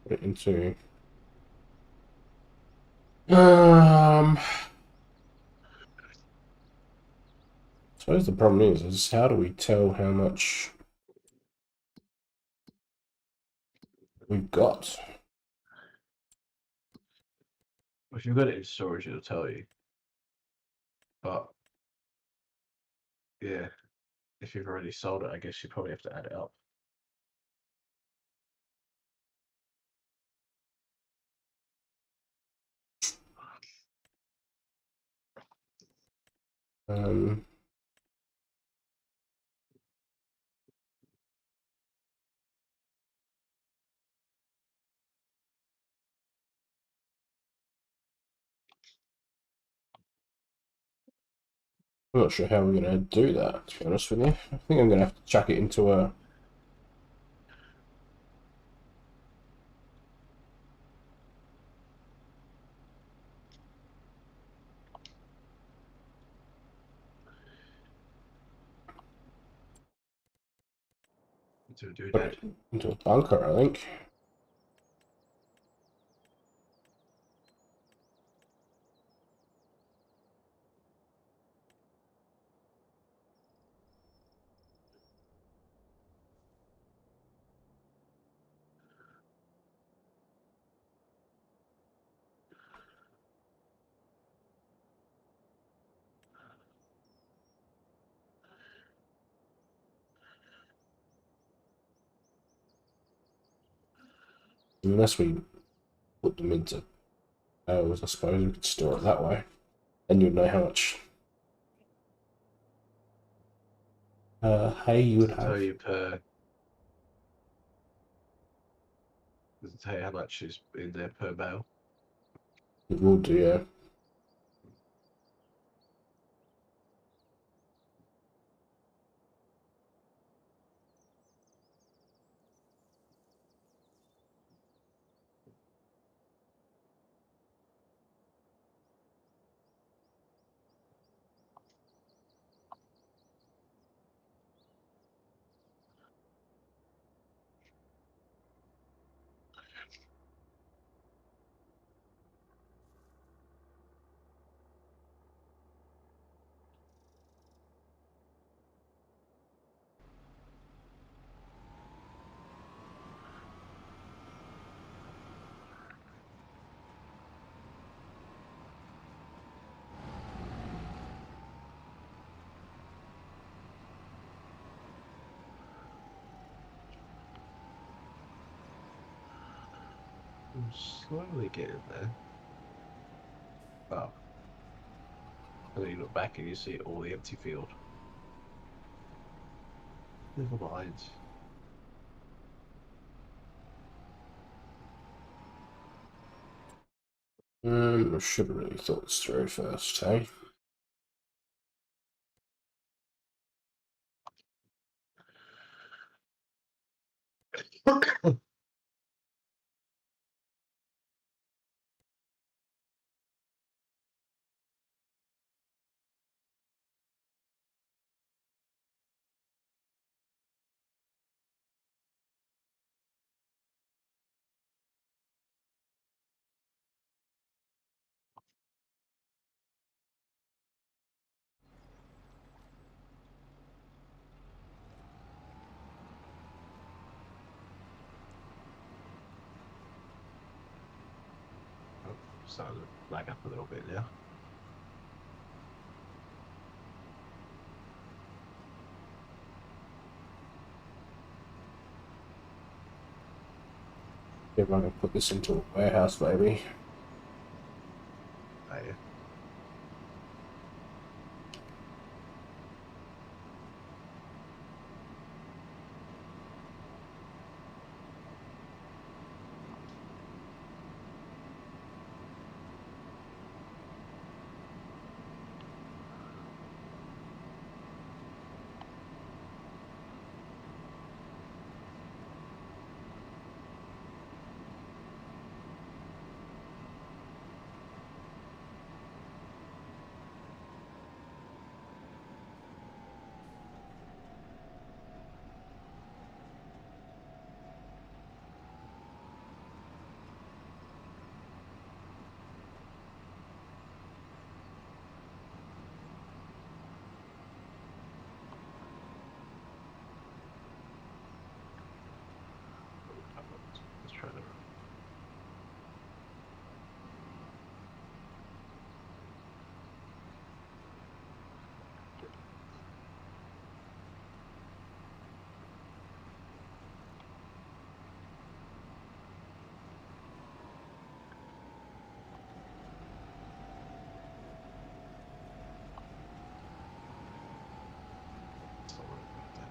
Put it into... I suppose the problem is how do we tell how much we've got? If you've got it in storage, it'll tell you. But yeah, if you've already sold it, I guess you probably have to add it up. Um, I'm not sure how we're going to do that, to be honest with you. I think I'm going to have to chuck it into a... To a Put doodad. it into a bunker, I think. Unless we put them into barrels, I suppose we could store it that way. Then you'd know how much hay you would Does it tell have. you per? Does it tell you how much is in there per bale? It will do, yeah. slowly getting there. Oh. And then you look back and you see all the empty field. Never mind. I should have really thought this through first, hey? Oh, starting to lag up a little bit now. If I can put this into a warehouse, maybe. Oh, yeah. Let's try to. Don't worry about that.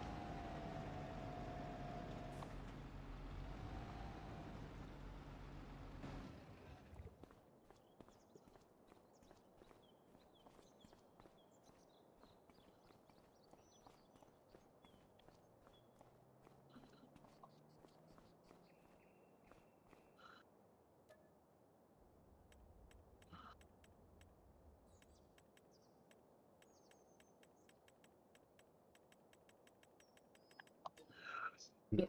No.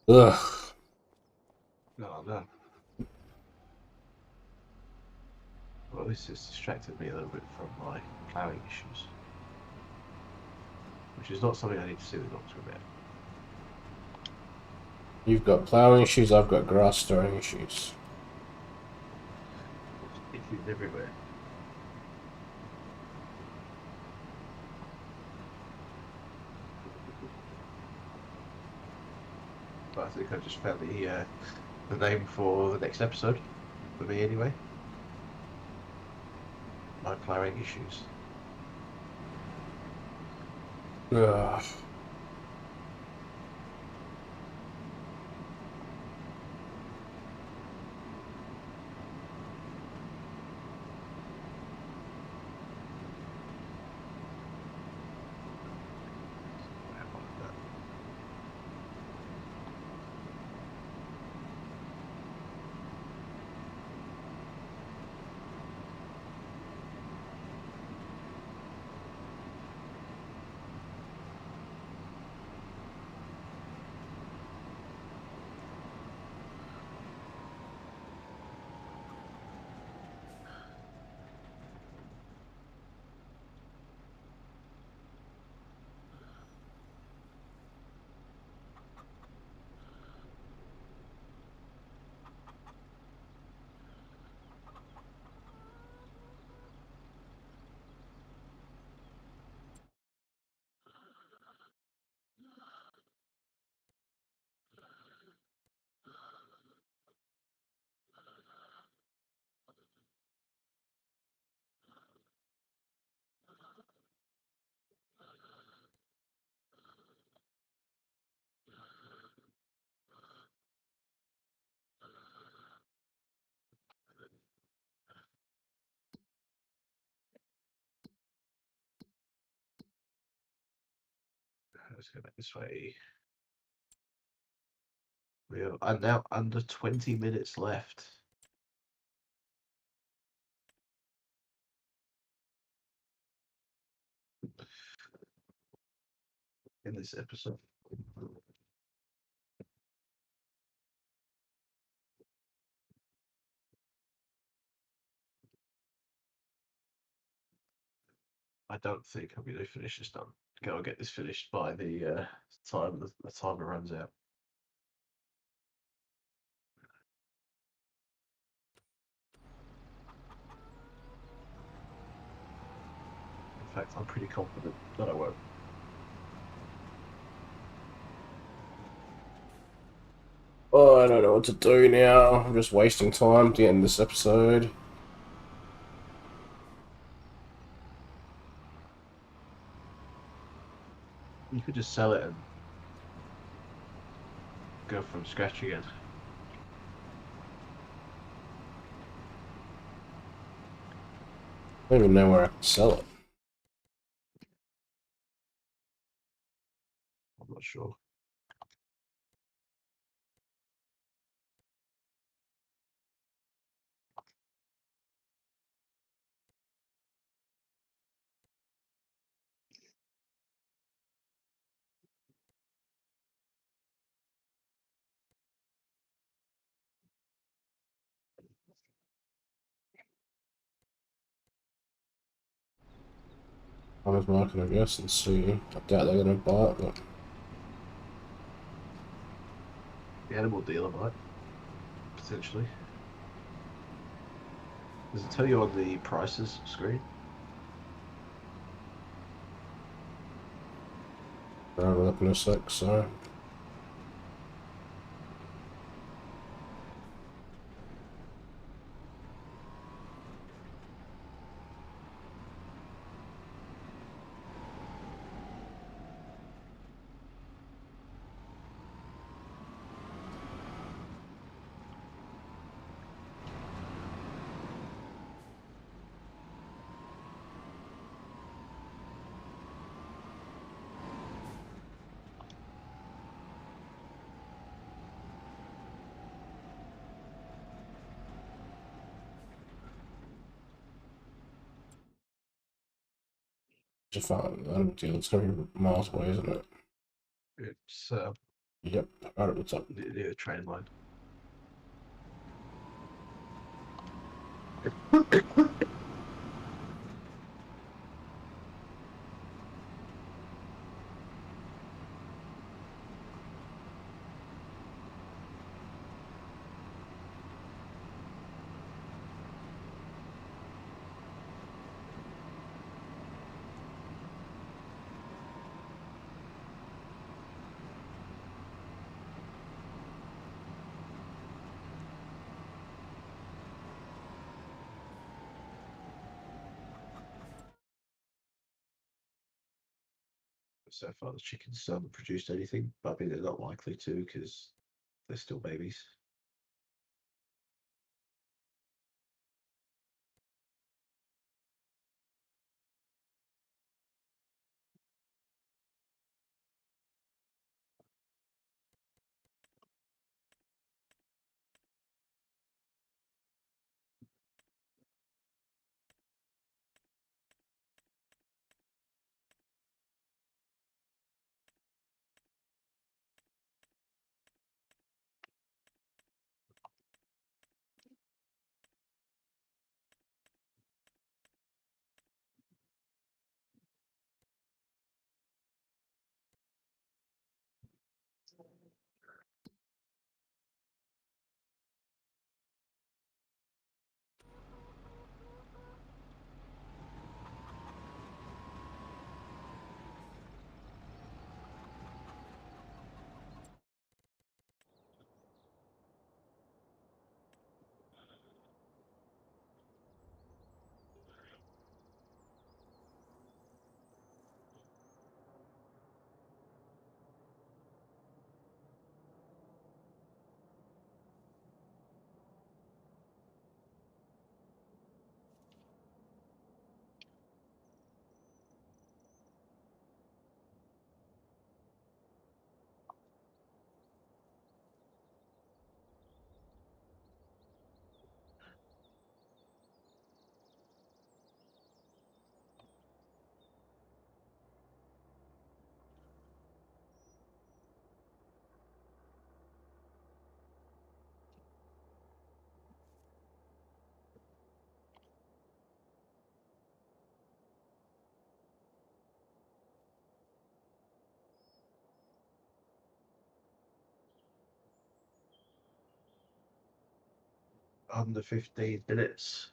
Ugh. No, no. Well, this has distracted me a little bit from my ploughing issues, which is not something I need to see the doctor about. You've got ploughing issues, I've got grass storing issues. Itching everywhere. But I think I just found the name for the next episode, for me anyway. My ploughing issues. Ugh. let's go back this way. We are now under 20 minutes left. In this episode. I don't think I'm going to finish this done. Gotta get this finished by the time the timer runs out. In fact, I'm pretty confident that I won't. Oh, I don't know what to do now. I'm just wasting time to end this episode. You could just sell it and go from scratch again. I don't even know where I can sell it. I'm not sure. Farmer's market, I guess, and see. I doubt they're gonna buy it, but The animal dealer might, potentially. Does it tell you on the prices screen? I'll have a look in a sec, so. Just find I don't deal. It's gonna be miles away, isn't it? It's Yep, right at the top. near the train line. So far, the chickens haven't produced anything, but I mean, they're not likely to because they're still babies. under 15 minutes.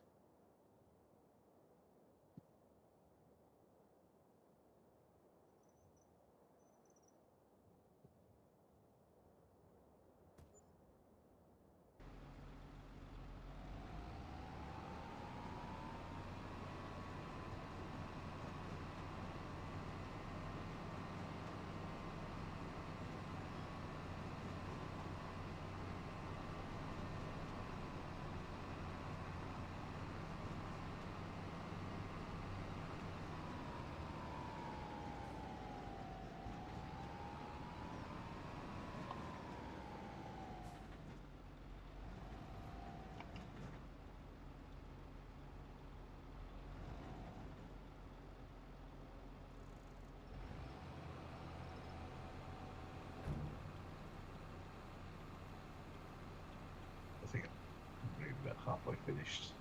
I think I'm maybe about halfway finished.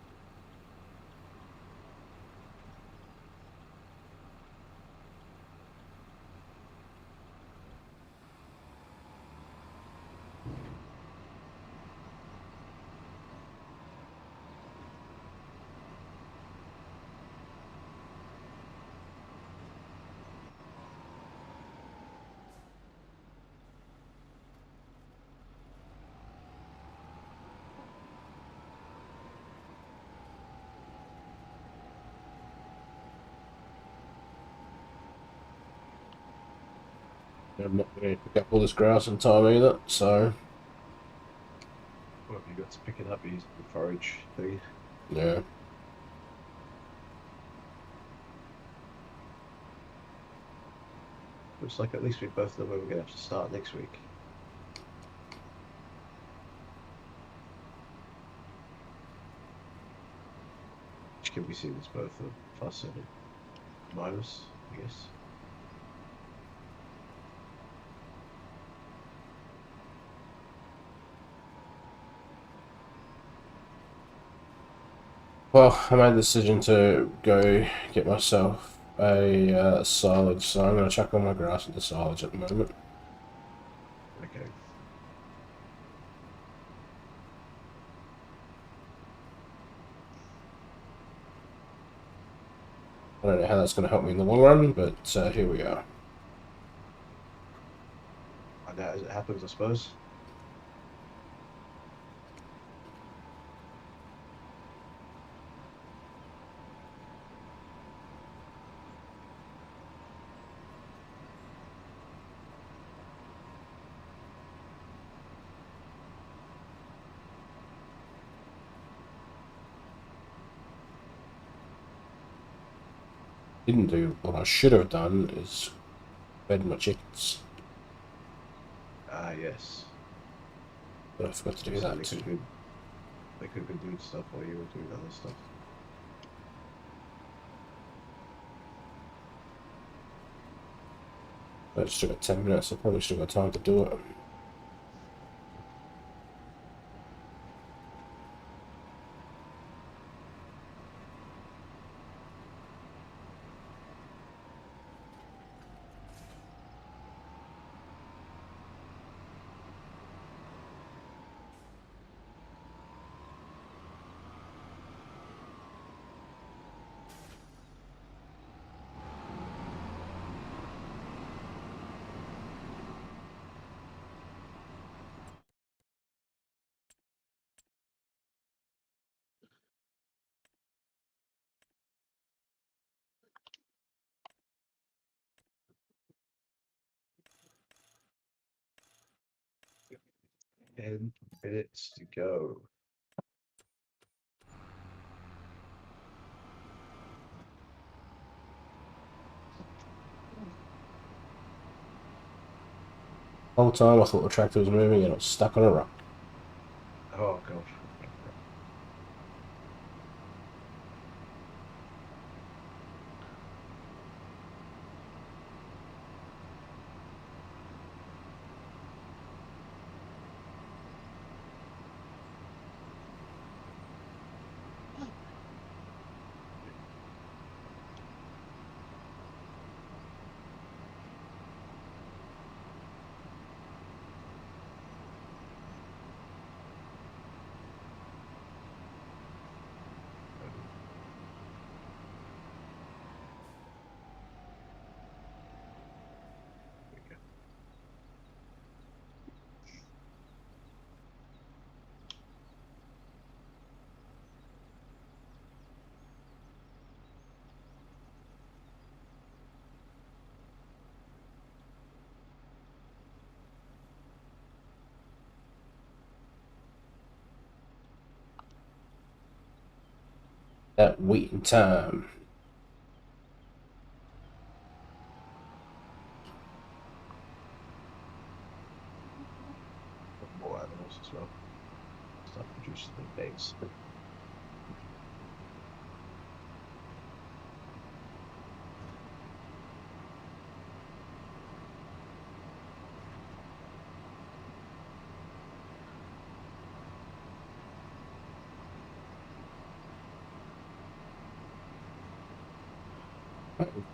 I'm not going to pick up all this grass in time either, so Well, if you got to pick it up using the forage thing. yeah. Looks like at least we both know where we're going to have to start next week. Which can be seen as both a plus and a minus, I guess. Well, I made the decision to go get myself a silage, so I'm going to chuck all my grass into silage at the moment. Okay. I don't know how that's going to help me in the long run, but here we are. And that as it happens, I suppose. Didn't do what I should have done is fed my chickens, Ah, yes. but I forgot to do So that too. they could have been doing stuff while you were doing other stuff. I've still got 10 minutes, I've probably still got time to do it. Ten minutes to go. The whole time I thought the tractor was moving and it was stuck on a rock. Oh god. That waiting time. More animals as well. Start producing the eggs.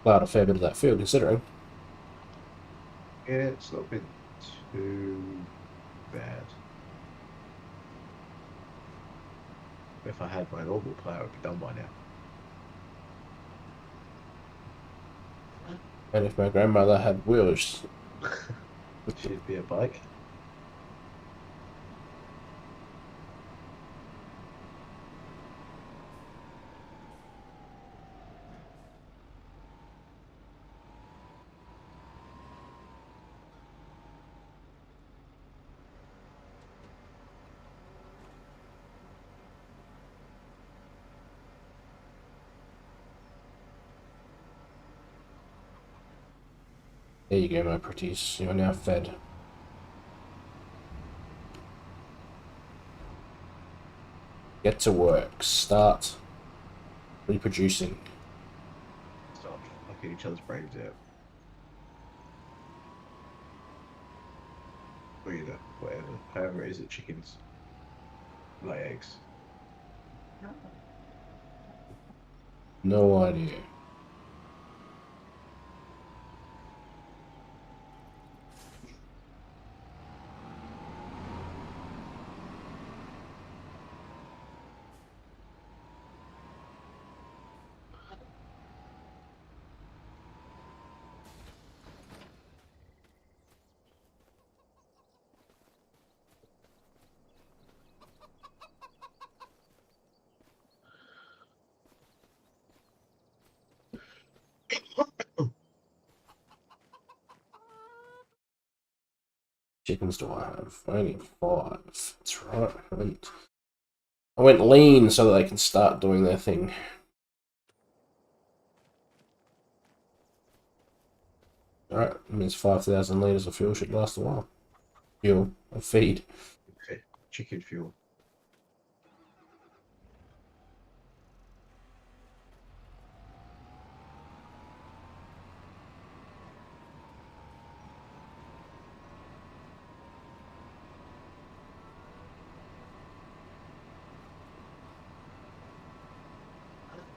Glad a fair bit of that field, considering. Yeah, it's not been too bad. If I had my normal player, it would be done by now. And if my grandmother had wheels, She'd be a bike. there you go, my pretties. You are now fed. Get to work. Start reproducing. Start fucking each other's brains out. Or you know, whatever. However it is that chickens lay eggs. No idea. Chickens do I have? Only 5. That's right. I went lean so that they can start doing their thing. Alright, that means 5,000 litres of fuel should last a while. Fuel, or feed. Okay. Chicken fuel.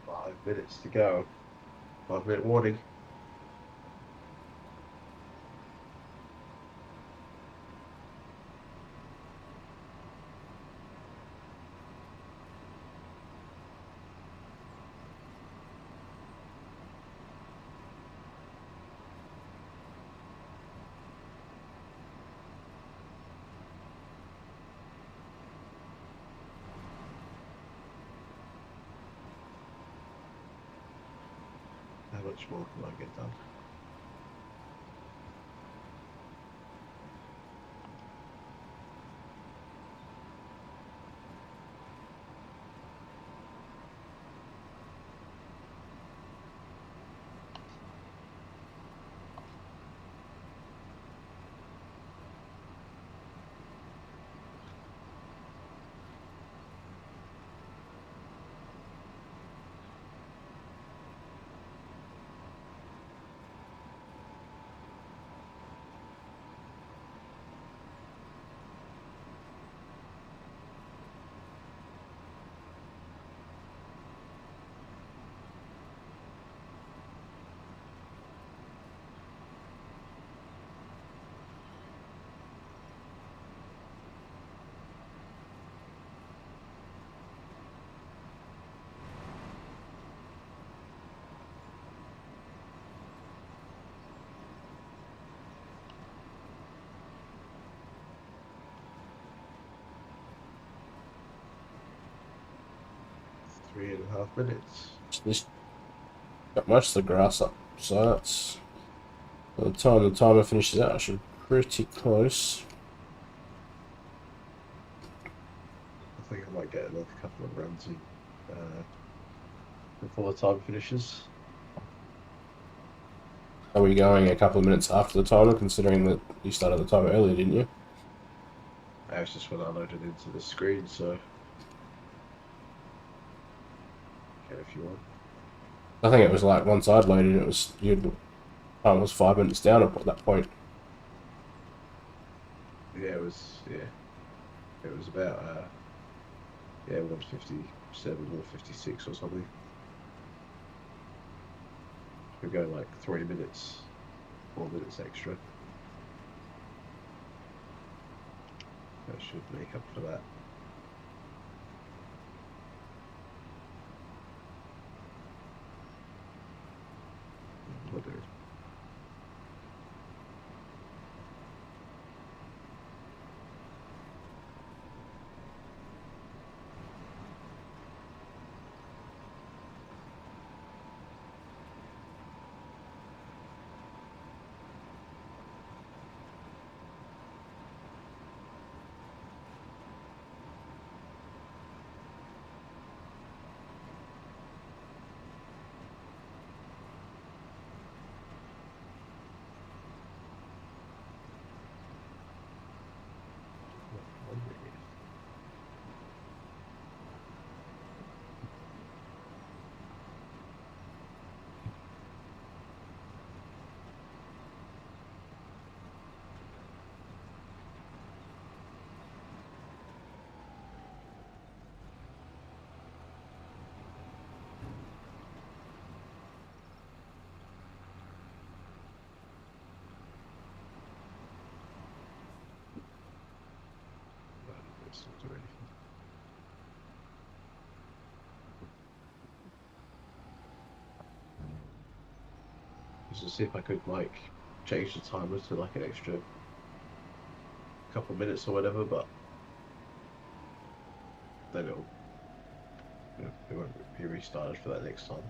$5 minutes to go. 5 minute warning. How much more can I get done? Three and a half minutes. Just got most of the grass up, so that's by the time the timer finishes out, I should be pretty close. I think I might get another couple of runs in before the time finishes. Are we going a couple of minutes after the timer, considering that you started the timer earlier, didn't you? That was just when I loaded into the screen, so okay, if you want. I think it was like once I'd loaded, it was time was 5 minutes down at that point. Yeah, it was about 1:57 or 56 or something. We're going like 3 minutes, 4 minutes extra. That should make up for that. Whether it's not doing anything. Just to see if I could like change the timer to like an extra couple of minutes or whatever, but then it won't be restarted for that next time.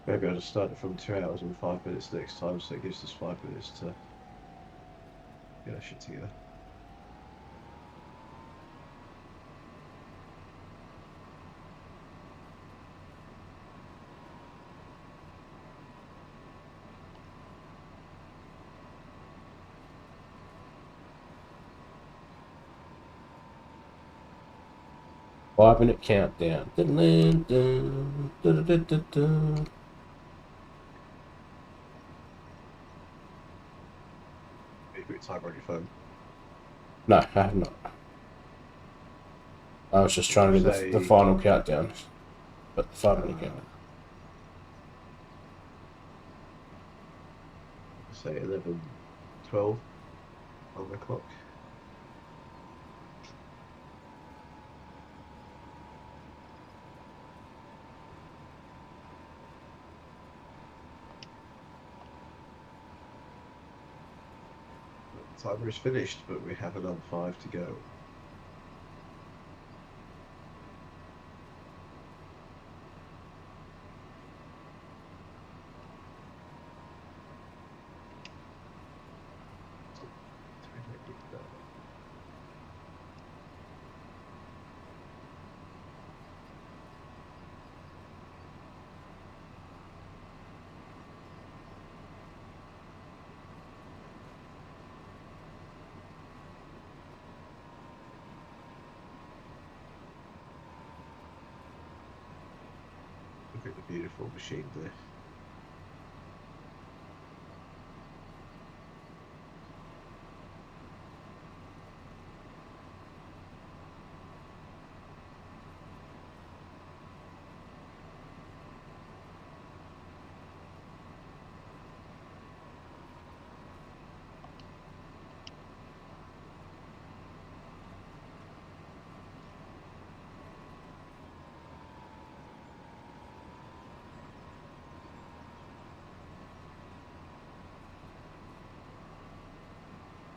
Maybe I'll just start it from 2 hours and 5 minutes next time, so it gives us 5 minutes to get our shit together. Five-minute countdown. Dun, dun, dun, dun, dun, dun, dun. You put your timer on your phone. No, I have not. I was just trying to do the final countdown, but the 5-minute countdown. Say 11, 12 on the clock. The timer is finished, but we have another 5 to go. Look at the beautiful machine there.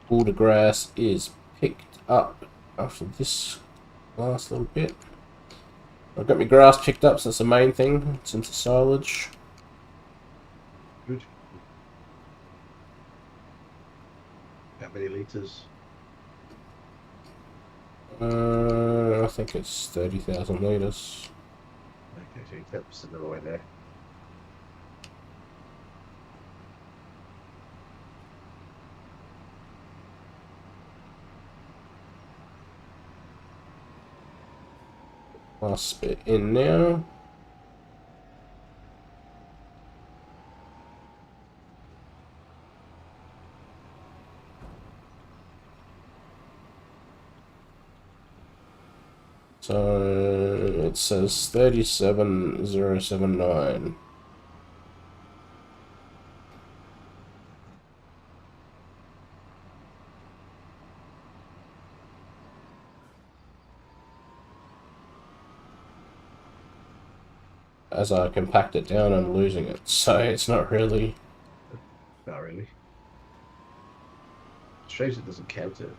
All the grass is picked up after this last little bit. I've got my grass picked up, so that's the main thing. It's into silage. Good. How many litres? I think it's 30,000 litres. only 10% of the way there. Last bit in now. So it says 37079. As I compact it down, I'm losing it. So it's not really. Not really. Strange it doesn't count it.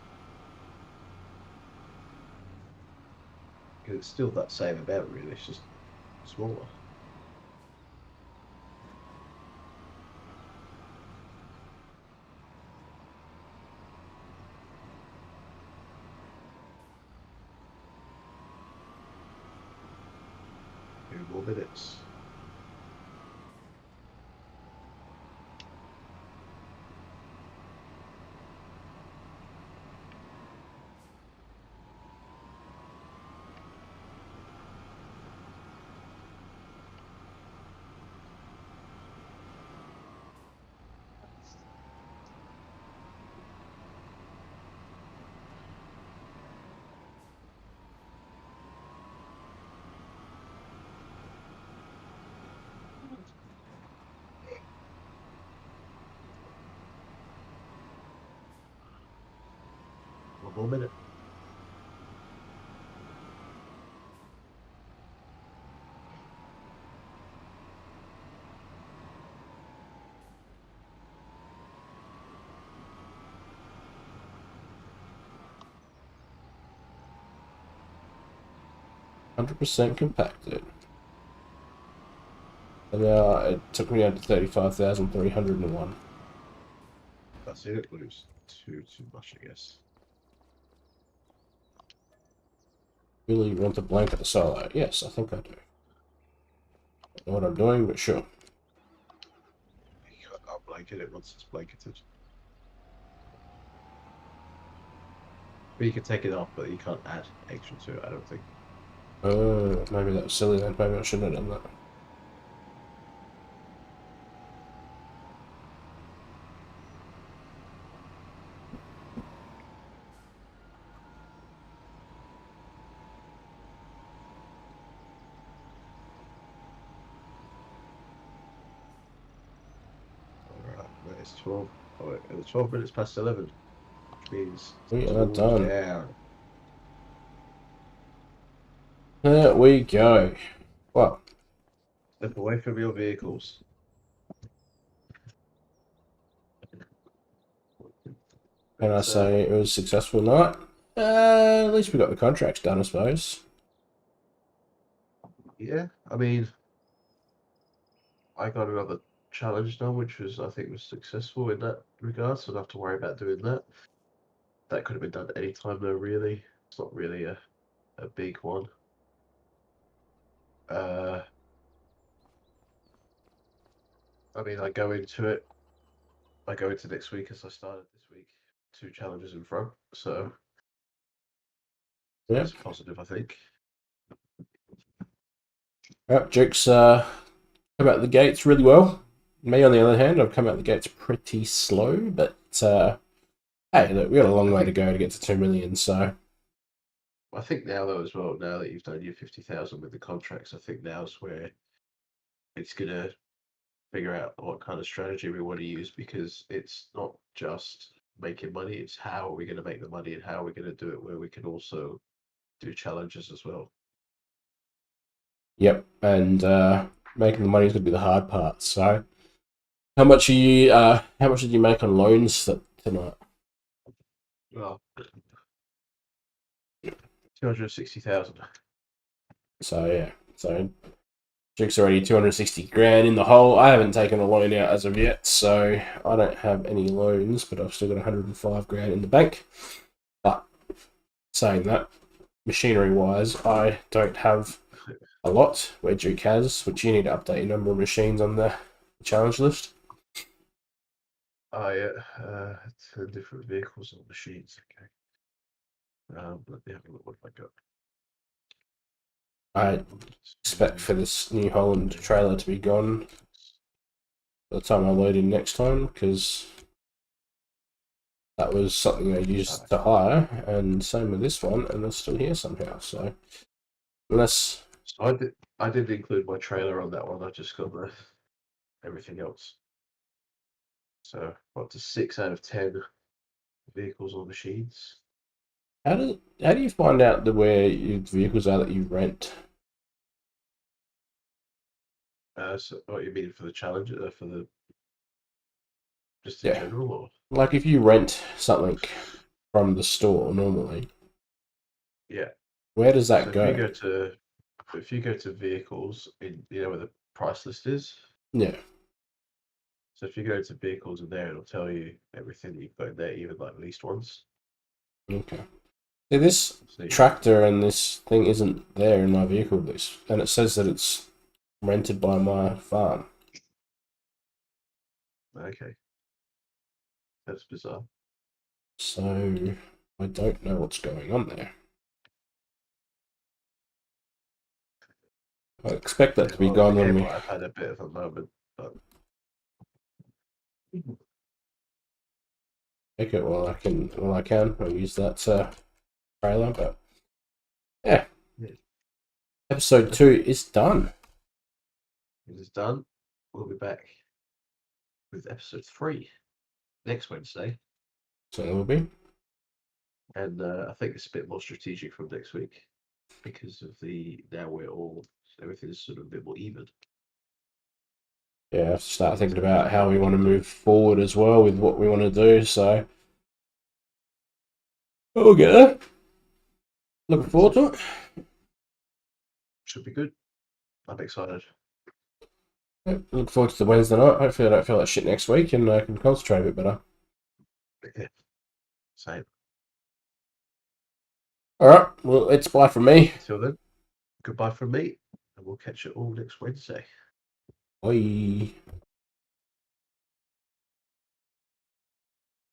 Because it's still that same amount, really. It's just smaller. Few more minutes. One more minute. %100% compacted. And now it took me down to 35,301. That's it. Lose too much, I guess. Really want to blanket the solo? Yes, I think I do. I don't know what I'm doing, but sure. I'll blanket it once it's blanketed. But you can take it off, but you can't add extra to it, I don't think. Maybe that was silly then. Maybe I shouldn't have done that. Alright, it's 12. Oh, it's 12 minutes past 11. Which means We are tools done. down. There we go. Well, Step away from your vehicles. can I But, say it was a successful night? At least we got the contracts done, I suppose. yeah, I mean, I got another challenge done, which was I think was successful in that regard. So I don't have to worry about doing that. That could have been done anytime though, really. It's not really a big one. Uh, I mean, I go into next week as I started this week, 2 challenges in front. So Yep. that's positive, I think. Yep, Jake's come out the gates really well. Me, on the other hand, I've come out the gates pretty slow, but hey, look, we got a long way to go to get to 2 million, so. I think now though as well, now that you've done your 50,000 with the contracts, I think now's where it's gonna figure out what kind of strategy we want to use, because it's not just making money, it's how are we going to make the money and how are we going to do it where we can also do challenges as well. Yep, and making the money is going to be the hard part. So, how much are you? How much did you make on loans tonight? Well, 260,000. So yeah, so Jake's already 260 grand in the hole. I haven't taken a loan out as of yet, so I don't have any loans, but I've still got 105 grand in the bank. But saying that, machinery wise, I don't have a lot, where Duke has, which you need to update your number of machines on the challenge list. Oh yeah, 10 different vehicles and machines. Okay. Let me have a look what I got. I expect for this New Holland trailer to be gone by the time I load in next time, because that was something I used to hire, and same with this one, and they're still here somehow. So unless So I did include my trailer on that one. I just got the everything else. So up to 6 out of 10 vehicles or machines. how do you find out where your vehicles are that you rent? So what you mean for the challenge? For the just in Yeah, general, or like if you rent something from the store normally, yeah. where does So that go? if you go to vehicles in where the price list is. Yeah, So if you go to vehicles in there, it'll tell you everything that you've got in there, even like leased ones. okay. See, this So tractor and this thing isn't there in my vehicle list, and it says that it's rented by my farm. okay, that's bizarre. So I don't know what's going on there. I expect that Yeah, to be well, the gone when game we might have had a bit of a moment, but pick it while I can. I'll use that trailer, but yeah, yeah, episode 2 is done. it is done. We'll be back with episode 3 next Wednesday, So it will be. and I think it's a bit more strategic from next week because of the now we're all everything is sort of a bit more even. Yeah, I have to start thinking So about how what we we want to can do. move forward as well with what we want to do. So we'll get there. Looking forward to it. Should be good. I'm excited. Yeah, look forward to the Wednesday night. Hopefully, I don't feel like shit next week and I can concentrate a bit better. Yeah, same. All right. Well, it's bye from me. Until then, goodbye from me, and we'll catch you all next Wednesday. Bye.